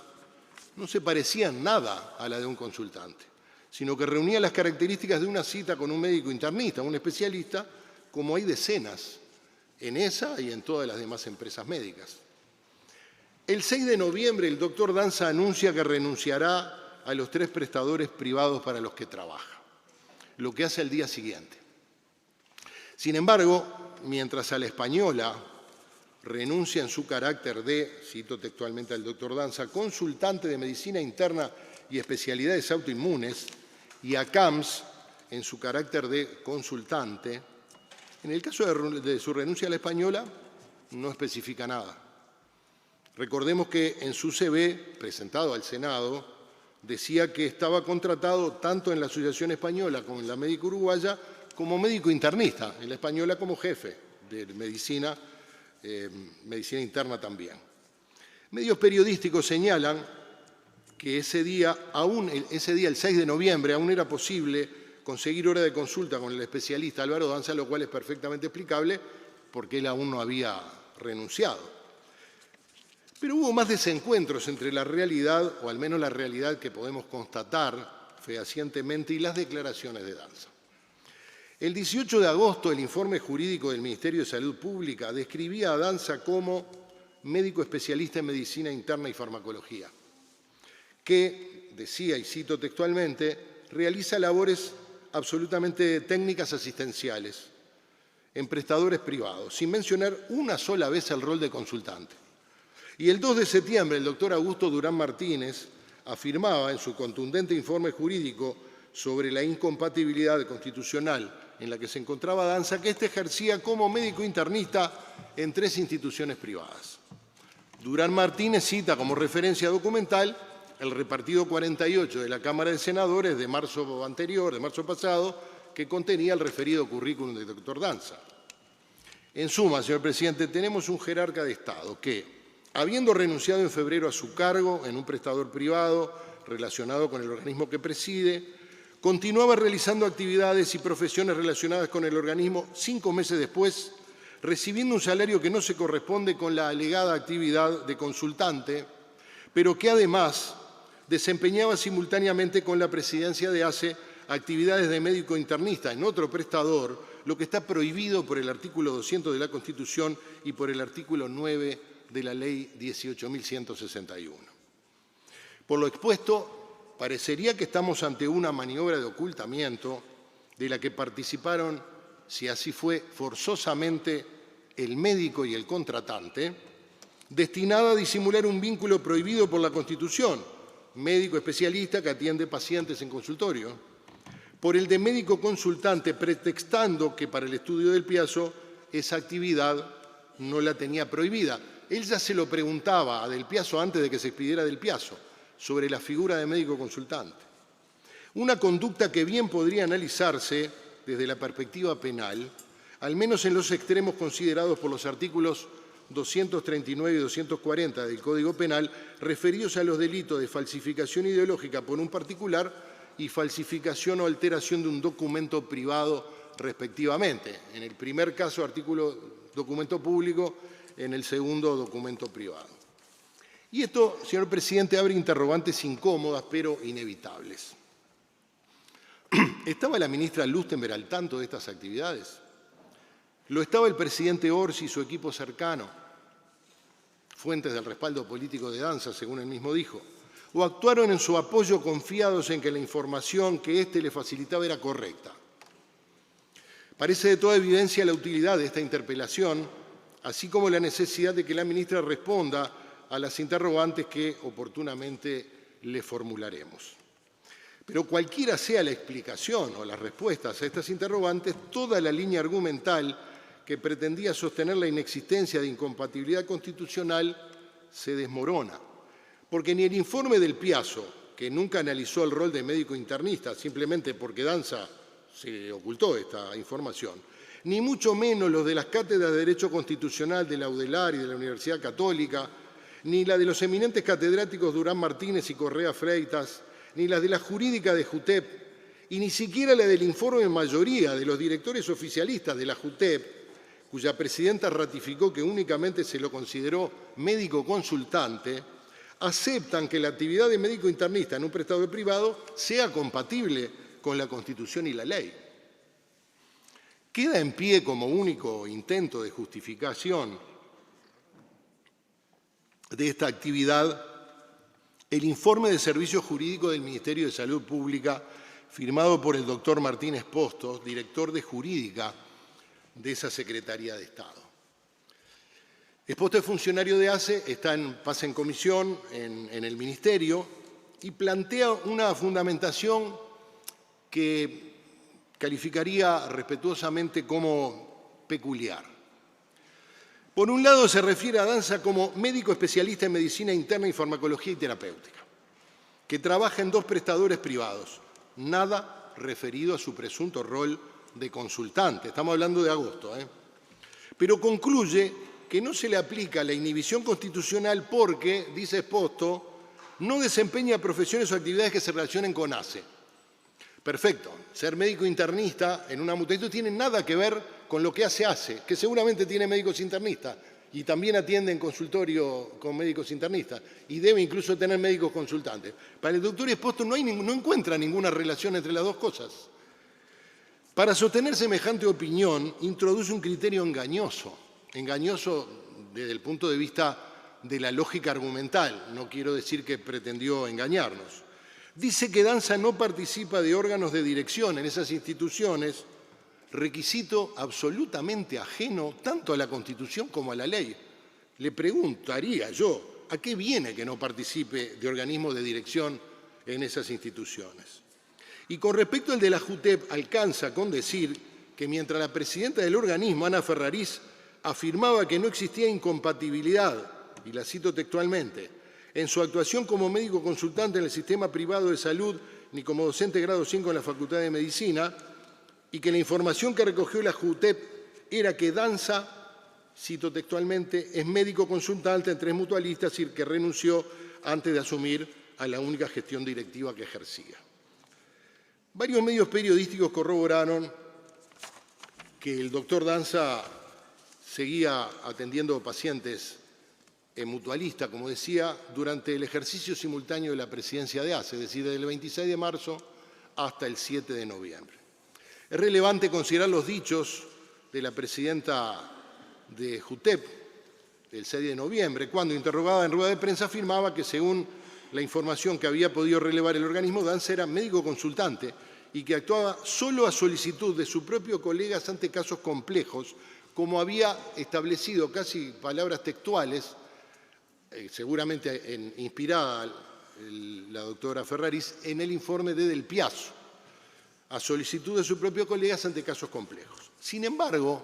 no se parecía en nada a la de un consultante, sino que reunía las características de una cita con un médico internista, un especialista, como hay decenas en esa y en todas las demás empresas médicas. El 6 de noviembre, el doctor Danza anuncia que renunciará a los 3 prestadores privados para los que trabaja, lo que hace al día siguiente. Sin embargo, mientras a La Española renuncia en su carácter de, cito textualmente al doctor Danza, consultante de medicina interna y especialidades autoinmunes, y a CAMS en su carácter de consultante, en el caso de su renuncia a La Española no especifica nada. Recordemos que en su CV, presentado al Senado, decía que estaba contratado tanto en la Asociación Española como en la Médica Uruguaya como médico internista, en La Española como jefe de medicina interna también. Medios periodísticos señalan que ese día, el 6 de noviembre, aún era posible conseguir hora de consulta con el especialista Álvaro Danza, lo cual es perfectamente explicable porque él aún no había renunciado. Pero hubo más desencuentros entre la realidad, o al menos la realidad que podemos constatar fehacientemente, y las declaraciones de Danza. El 18 de agosto, el informe jurídico del Ministerio de Salud Pública describía a Danza como médico especialista en medicina interna y farmacología, que, decía, y cito textualmente, realiza labores absolutamente técnicas asistenciales en prestadores privados, sin mencionar una sola vez el rol de consultante. Y el 2 de septiembre, el doctor Augusto Durán Martínez afirmaba en su contundente informe jurídico sobre la incompatibilidad constitucional en la que se encontraba Danza, que éste ejercía como médico internista en 3 instituciones privadas. Durán Martínez cita como referencia documental el repartido 48 de la Cámara de Senadores de marzo pasado, que contenía el referido currículum del doctor Danza. En suma, señor presidente, tenemos un jerarca de Estado que, habiendo renunciado en febrero a su cargo en un prestador privado relacionado con el organismo que preside, continuaba realizando actividades y profesiones relacionadas con el organismo 5 meses después, recibiendo un salario que no se corresponde con la alegada actividad de consultante, pero que además desempeñaba simultáneamente con la presidencia de ACE actividades de médico internista en otro prestador, lo que está prohibido por el artículo 200 de la Constitución y por el artículo 9 de la Ley 18.161. Por lo expuesto, parecería que estamos ante una maniobra de ocultamiento de la que participaron, si así fue, forzosamente el médico y el contratante, destinada a disimular un vínculo prohibido por la Constitución, médico especialista que atiende pacientes en consultorio, por el de médico consultante, pretextando que para el estudio del Piazo esa actividad no la tenía prohibida. Él ya se lo preguntaba a Del Piazo antes de que se expidiera Del Piazo sobre la figura de médico consultante. Una conducta que bien podría analizarse desde la perspectiva penal, al menos en los extremos considerados por los artículos 239 y 240 del Código Penal, referidos a los delitos de falsificación ideológica por un particular y falsificación o alteración de un documento privado, respectivamente. En el primer caso, documento público, en el segundo, documento privado. Y esto, señor presidente, abre interrogantes incómodas, pero inevitables. ¿Estaba la ministra Lustenberg al tanto de estas actividades? ¿Lo estaba el presidente Orsi y su equipo cercano? fuentes del respaldo político de Danza, según él mismo dijo, o actuaron en su apoyo confiados en que la información que éste le facilitaba era correcta. Parece de toda evidencia la utilidad de esta interpelación, así como la necesidad de que la ministra responda a las interrogantes que oportunamente le formularemos. Pero cualquiera sea la explicación o las respuestas a estas interrogantes, toda la línea argumental que pretendía sostener la inexistencia de incompatibilidad constitucional se desmorona. Porque ni el informe del Piazzo, que nunca analizó el rol de médico internista, simplemente porque Danza se ocultó esta información, ni mucho menos los de las cátedras de Derecho Constitucional de la UDELAR y de la Universidad Católica, ni la de los eminentes catedráticos Durán Martínez y Correa Freitas, ni la de la jurídica de JUTEP, y ni siquiera la del informe en mayoría de los directores oficialistas de la JUTEP, cuya presidenta ratificó que únicamente se lo consideró médico consultante, aceptan que la actividad de médico internista en un prestador privado sea compatible con la Constitución y la ley. Queda en pie como único intento de justificación de esta actividad el informe de Servicio Jurídico del Ministerio de Salud Pública firmado por el doctor Martínez Postos, director de Jurídica de esa Secretaría de Estado. Postos es funcionario de ACE, pasa en comisión en el Ministerio y plantea una fundamentación que calificaría respetuosamente como peculiar. Por un lado, se refiere a Danza como médico especialista en medicina interna y farmacología y terapéutica, que trabaja en 2 prestadores privados, nada referido a su presunto rol de consultante. Estamos hablando de agosto, Pero concluye que no se le aplica la inhibición constitucional porque, dice Postos, no desempeña profesiones o actividades que se relacionen con ACE. Perfecto. Ser médico internista en una mutualidad tiene nada que ver con lo que ACE, que seguramente tiene médicos internistas y también atiende en consultorio con médicos internistas y debe incluso tener médicos consultantes. Para el doctor Postos no encuentra ninguna relación entre las dos cosas. Para sostener semejante opinión, introduce un criterio engañoso desde el punto de vista de la lógica argumental. No quiero decir que pretendió engañarnos. Dice que Danza no participa de órganos de dirección en esas instituciones, requisito absolutamente ajeno tanto a la Constitución como a la ley. Le preguntaría yo, ¿a qué viene que no participe de organismos de dirección en esas instituciones? Y con respecto al de la JUTEP, alcanza con decir que mientras la presidenta del organismo, Ana Ferrarís, afirmaba que no existía incompatibilidad, y la cito textualmente, en su actuación como médico consultante en el sistema privado de salud ni como docente grado 5 en la Facultad de Medicina, y que la información que recogió la JUTEP era que Danza, cito textualmente, es médico consultante en 3 mutualistas y que renunció antes de asumir a la única gestión directiva que ejercía. Varios medios periodísticos corroboraron que el doctor Danza seguía atendiendo pacientes en mutualista, como decía, durante el ejercicio simultáneo de la presidencia de ACE, es decir, desde el 26 de marzo hasta el 7 de noviembre. Es relevante considerar los dichos de la presidenta de JUTEP el 6 de noviembre, cuando, interrogada en rueda de prensa, afirmaba que, según la información que había podido relevar el organismo, Danza era médico consultante y que actuaba solo a solicitud de sus propios colegas ante casos complejos, como había establecido, casi palabras textuales, seguramente inspirada la doctora Ferrarís, en el informe de Del Piazzo, a solicitud de sus propios colegas ante casos complejos. Sin embargo,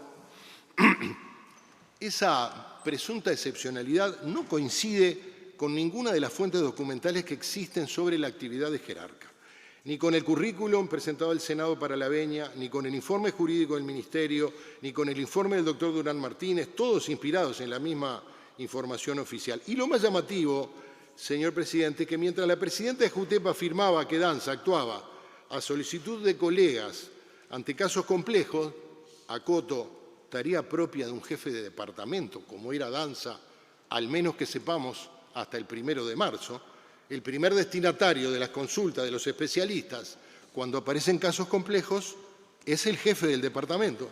esa presunta excepcionalidad no coincide con ninguna de las fuentes documentales que existen sobre la actividad de Jerarca, ni con el currículum presentado al Senado para la venia, ni con el informe jurídico del Ministerio, ni con el informe del doctor Durán Martínez, todos inspirados en la misma información oficial. Y lo más llamativo, señor presidente, que mientras la presidenta de JUTEP afirmaba que Danza actuaba a solicitud de colegas ante casos complejos, acoto, tarea propia de un jefe de departamento, como era Danza, al menos que sepamos hasta el 1 de marzo, el primer destinatario de las consultas de los especialistas cuando aparecen casos complejos es el jefe del departamento.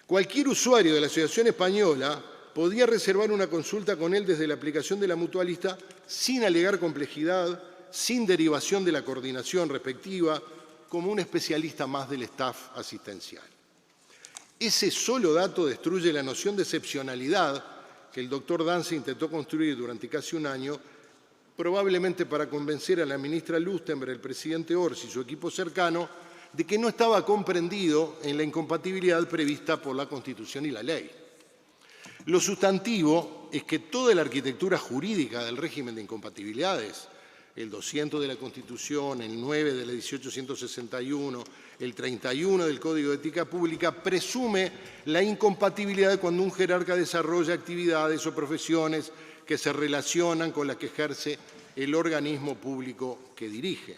Cualquier usuario de la Asociación Española podía reservar una consulta con él desde la aplicación de la mutualista sin alegar complejidad, sin derivación de la coordinación respectiva, como un especialista más del staff asistencial. Ese solo dato destruye la noción de excepcionalidad que el doctor Danza intentó construir durante casi un año, probablemente para convencer a la ministra Lustenberg, el presidente Orsi y su equipo cercano, de que no estaba comprendido en la incompatibilidad prevista por la Constitución y la ley. Lo sustantivo es que toda la arquitectura jurídica del régimen de incompatibilidades, el 200 de la Constitución, el 9 de la 1861, el 31 del Código de Ética Pública, presume la incompatibilidad cuando un jerarca desarrolla actividades o profesiones que se relacionan con las que ejerce el organismo público que dirige.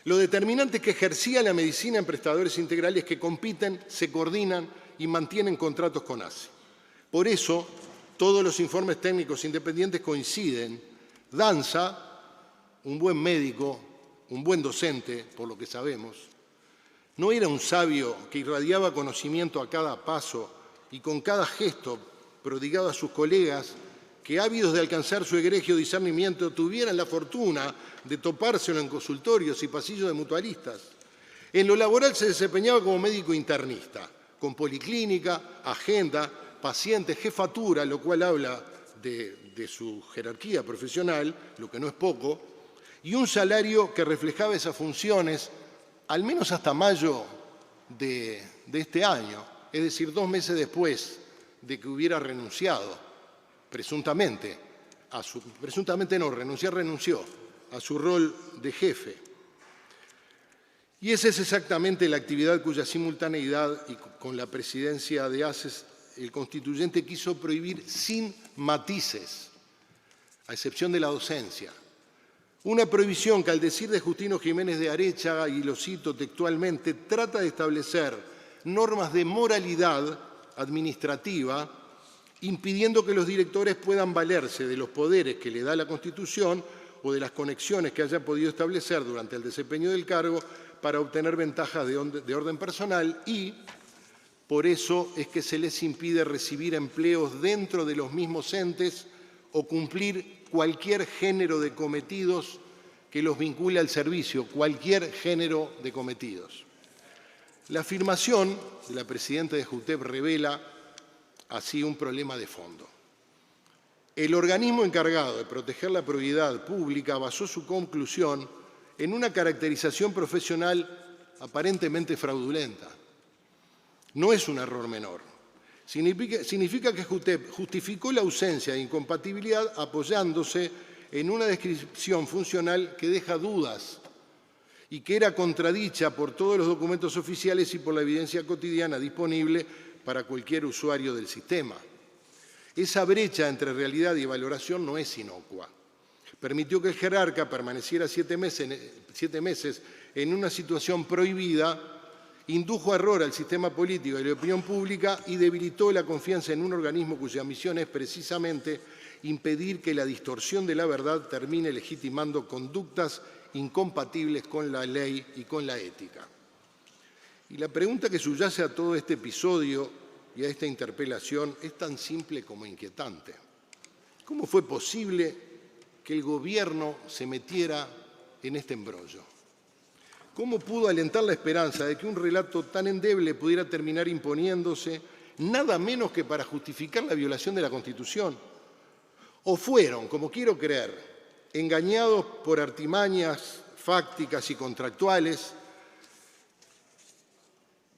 Lo determinante es que ejercía la medicina en prestadores integrales que compiten, se coordinan y mantienen contratos con ACE. Por eso, todos los informes técnicos independientes coinciden. Danza, un buen médico, un buen docente, por lo que sabemos, no era un sabio que irradiaba conocimiento a cada paso y con cada gesto prodigado a sus colegas que, ávidos de alcanzar su egregio discernimiento, tuvieran la fortuna de topárselo en consultorios y pasillos de mutualistas. En lo laboral se desempeñaba como médico internista, con policlínica, agenda, pacientes, jefatura, lo cual habla de su jerarquía profesional, lo que no es poco, y un salario que reflejaba esas funciones, al menos hasta mayo de este año, es decir, 2 meses después de que hubiera renunciado, presuntamente renunció a su rol de jefe. Y esa es exactamente la actividad cuya simultaneidad y con la presidencia de ACES el constituyente quiso prohibir sin matices, a excepción de la docencia. Una prohibición que, al decir de Justino Jiménez de Aréchaga, y lo cito textualmente, trata de establecer normas de moralidad administrativa, impidiendo que los directores puedan valerse de los poderes que le da la Constitución o de las conexiones que hayan podido establecer durante el desempeño del cargo para obtener ventajas de orden personal, y por eso es que se les impide recibir empleos dentro de los mismos entes o cumplir cualquier género de cometidos que los vincule al servicio, cualquier género de cometidos. La afirmación de la presidenta de JUTEP revela así un problema de fondo. El organismo encargado de proteger la probidad pública basó su conclusión en una caracterización profesional aparentemente fraudulenta. No es un error menor. Significa que JUTEP justificó la ausencia de incompatibilidad apoyándose en una descripción funcional que deja dudas y que era contradicha por todos los documentos oficiales y por la evidencia cotidiana disponible para cualquier usuario del sistema. Esa brecha entre realidad y valoración no es inocua. Permitió que el jerarca permaneciera 7 meses en una situación prohibida, indujo a error al sistema político y a la opinión pública y debilitó la confianza en un organismo cuya misión es precisamente impedir que la distorsión de la verdad termine legitimando conductas incompatibles con la ley y con la ética. Y la pregunta que subyace a todo este episodio y a esta interpelación es tan simple como inquietante. ¿Cómo fue posible que el gobierno se metiera en este embrollo? ¿Cómo pudo alentar la esperanza de que un relato tan endeble pudiera terminar imponiéndose nada menos que para justificar la violación de la Constitución? ¿O fueron, como quiero creer, engañados por artimañas fácticas y contractuales?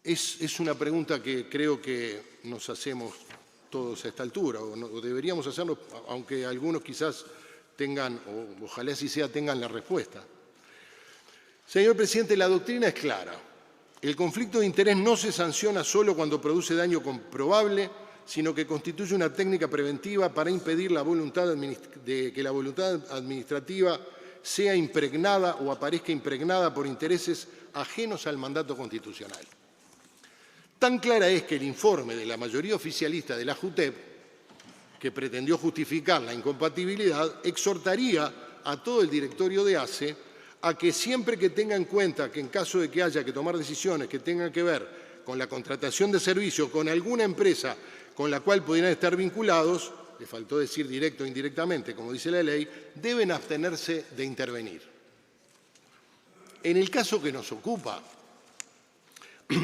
Es una pregunta que creo que nos hacemos todos a esta altura, o deberíamos hacerlo, aunque algunos quizás tengan, o ojalá así sea, tengan la respuesta. Señor presidente, la doctrina es clara. El conflicto de interés no se sanciona solo cuando produce daño comprobable, sino que constituye una técnica preventiva para impedir que la voluntad administrativa sea impregnada o aparezca impregnada por intereses ajenos al mandato constitucional. Tan clara es que el informe de la mayoría oficialista de la JUTEP, que pretendió justificar la incompatibilidad, exhortaría a todo el directorio de ACE a que siempre que tenga en cuenta que en caso de que haya que tomar decisiones que tengan que ver con la contratación de servicios con alguna empresa con la cual pudieran estar vinculados, le faltó decir directo o indirectamente, como dice la ley, deben abstenerse de intervenir. En el caso que nos ocupa,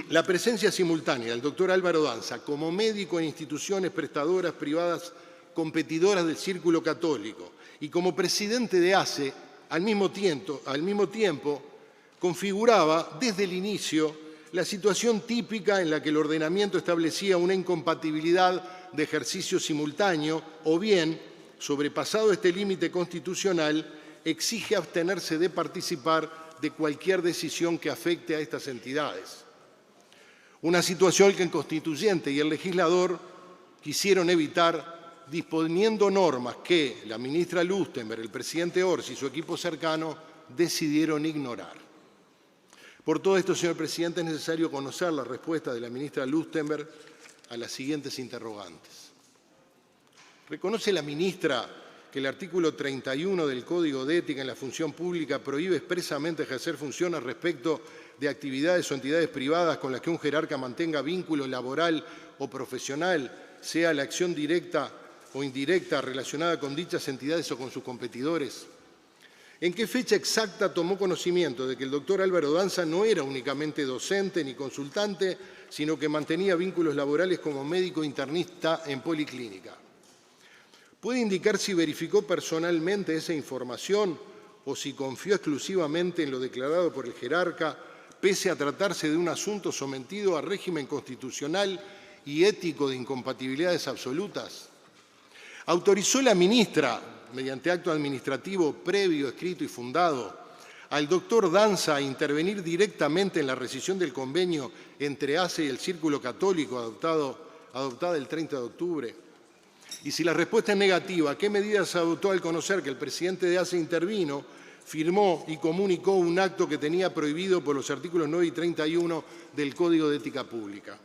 la presencia simultánea del doctor Álvaro Danza como médico en instituciones prestadoras privadas competidoras del Círculo Católico y como presidente de ACE, al mismo tiempo configuraba desde el inicio la situación típica en la que el ordenamiento establecía una incompatibilidad de ejercicio simultáneo o bien, sobrepasado este límite constitucional, exige abstenerse de participar de cualquier decisión que afecte a estas entidades. Una situación que el constituyente y el legislador quisieron evitar disponiendo normas que la ministra Lustenberg, el presidente Orsi y su equipo cercano decidieron ignorar. Por todo esto, señor presidente, es necesario conocer la respuesta de la ministra Lustenberg a las siguientes interrogantes. ¿Reconoce la ministra que el artículo 31 del Código de Ética en la Función Pública prohíbe expresamente ejercer funciones respecto de actividades o entidades privadas con las que un jerarca mantenga vínculo laboral o profesional, sea la acción directa o indirecta relacionada con dichas entidades o con sus competidores? ¿En qué fecha exacta tomó conocimiento de que el doctor Álvaro Danza no era únicamente docente ni consultante, sino que mantenía vínculos laborales como médico internista en policlínica? ¿Puede indicar si verificó personalmente esa información o si confió exclusivamente en lo declarado por el jerarca, pese a tratarse de un asunto sometido a régimen constitucional y ético de incompatibilidades absolutas? ¿Autorizó la ministra, mediante acto administrativo previo, escrito y fundado, al doctor Danza a intervenir directamente en la rescisión del convenio entre ACE y el Círculo Católico adoptada el 30 de octubre? Y si la respuesta es negativa, ¿qué medidas adoptó al conocer que el presidente de ACE intervino, firmó y comunicó un acto que tenía prohibido por los artículos 9 y 31 del Código de Ética Pública?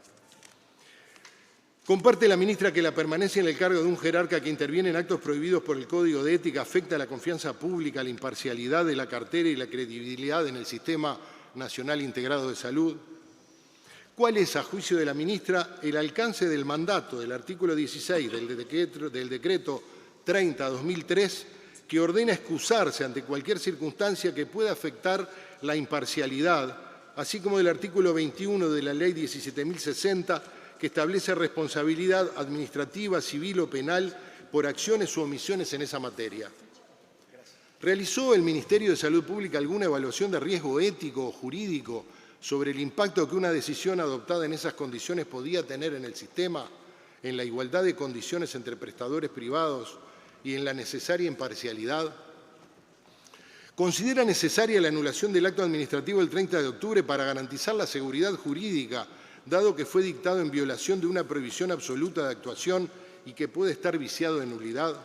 ¿Comparte la ministra que la permanencia en el cargo de un jerarca que interviene en actos prohibidos por el Código de Ética afecta a la confianza pública, la imparcialidad de la cartera y la credibilidad en el Sistema Nacional Integrado de Salud? ¿Cuál es, a juicio de la ministra, el alcance del mandato del artículo 16 del Decreto 30/2003 que ordena excusarse ante cualquier circunstancia que pueda afectar la imparcialidad, así como del artículo 21 de la Ley 17.060 que establece responsabilidad administrativa, civil o penal por acciones u omisiones en esa materia? ¿Realizó el Ministerio de Salud Pública alguna evaluación de riesgo ético o jurídico sobre el impacto que una decisión adoptada en esas condiciones podía tener en el sistema, en la igualdad de condiciones entre prestadores privados y en la necesaria imparcialidad? ¿Considera necesaria la anulación del acto administrativo del 30 de octubre para garantizar la seguridad jurídica, dado que fue dictado en violación de una prohibición absoluta de actuación y que puede estar viciado de nulidad?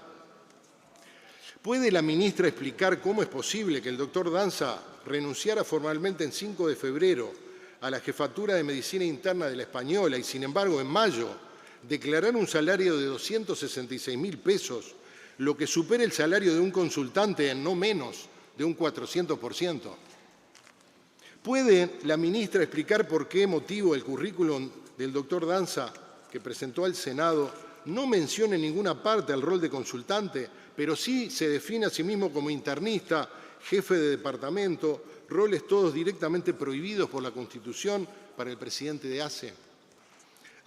¿Puede la ministra explicar cómo es posible que el doctor Danza renunciara formalmente en 5 de febrero a la jefatura de Medicina Interna de la Española y, sin embargo, en mayo declarara un salario de 266.000 pesos, lo que supera el salario de un consultante en no menos de un 400%? ¿Puede la ministra explicar por qué motivo el currículum del doctor Danza que presentó al Senado no menciona en ninguna parte el rol de consultante, pero sí se define a sí mismo como internista, jefe de departamento, roles todos directamente prohibidos por la Constitución para el presidente de ACE?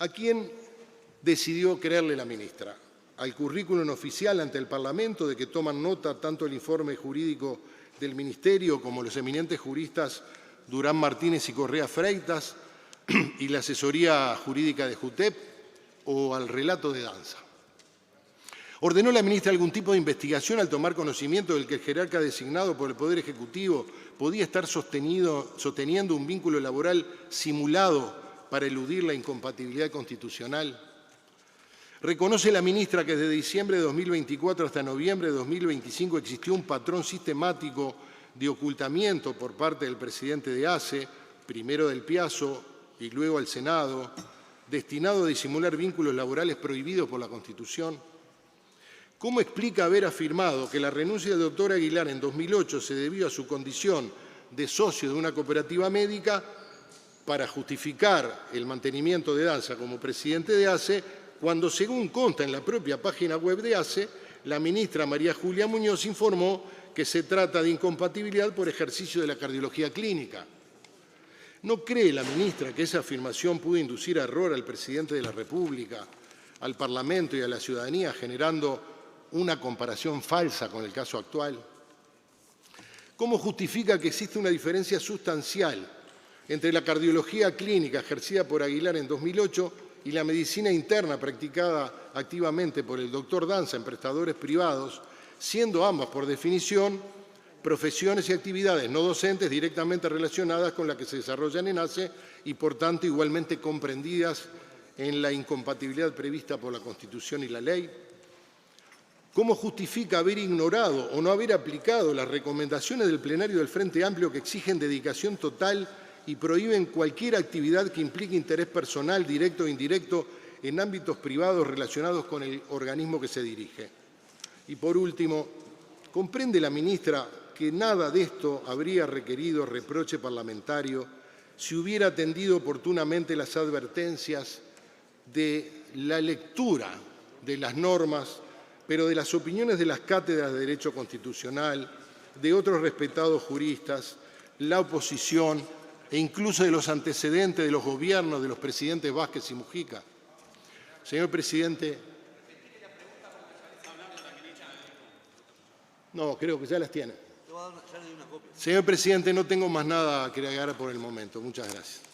¿A quién decidió creerle la ministra? ¿Al currículum oficial ante el Parlamento de que toman nota tanto el informe jurídico del Ministerio como los eminentes juristas Durán Martínez y Correa Freitas y la asesoría jurídica de JUTEP, o al relato de Danza? ¿Ordenó la ministra algún tipo de investigación al tomar conocimiento del que el jerarca designado por el Poder Ejecutivo podía estar sosteniendo un vínculo laboral simulado para eludir la incompatibilidad constitucional? ¿Reconoce la ministra que desde diciembre de 2024 hasta noviembre de 2025 existió un patrón sistemático de ocultamiento por parte del presidente de ACE, primero del Piazo y luego al Senado, destinado a disimular vínculos laborales prohibidos por la Constitución? ¿Cómo explica haber afirmado que la renuncia del doctor Aguilar en 2008 se debió a su condición de socio de una cooperativa médica para justificar el mantenimiento de Danza como presidente de ACE, cuando, según consta en la propia página web de ACE, la ministra María Julia Muñoz informó que se trata de incompatibilidad por ejercicio de la cardiología clínica. ¿No cree la ministra que esa afirmación pudo inducir a error al presidente de la República, al Parlamento y a la ciudadanía, generando una comparación falsa con el caso actual? ¿Cómo justifica que existe una diferencia sustancial entre la cardiología clínica ejercida por Aguilar en 2008 y la medicina interna practicada activamente por el doctor Danza en prestadores privados, siendo ambas, por definición, profesiones y actividades no docentes directamente relacionadas con las que se desarrollan en ACE y, por tanto, igualmente comprendidas en la incompatibilidad prevista por la Constitución y la ley? ¿Cómo justifica haber ignorado o no haber aplicado las recomendaciones del plenario del Frente Amplio que exigen dedicación total y prohíben cualquier actividad que implique interés personal, directo o indirecto, en ámbitos privados relacionados con el organismo que se dirige? Y, por último, ¿comprende la ministra que nada de esto habría requerido reproche parlamentario si hubiera atendido oportunamente las advertencias de la lectura de las normas, pero de las opiniones de las cátedras de Derecho Constitucional, de otros respetados juristas, la oposición e incluso de los antecedentes de los gobiernos de los presidentes Vázquez y Mujica? Señor presidente, no, creo que ya las tiene. Señor presidente, no tengo más nada que agregar por el momento. Muchas gracias.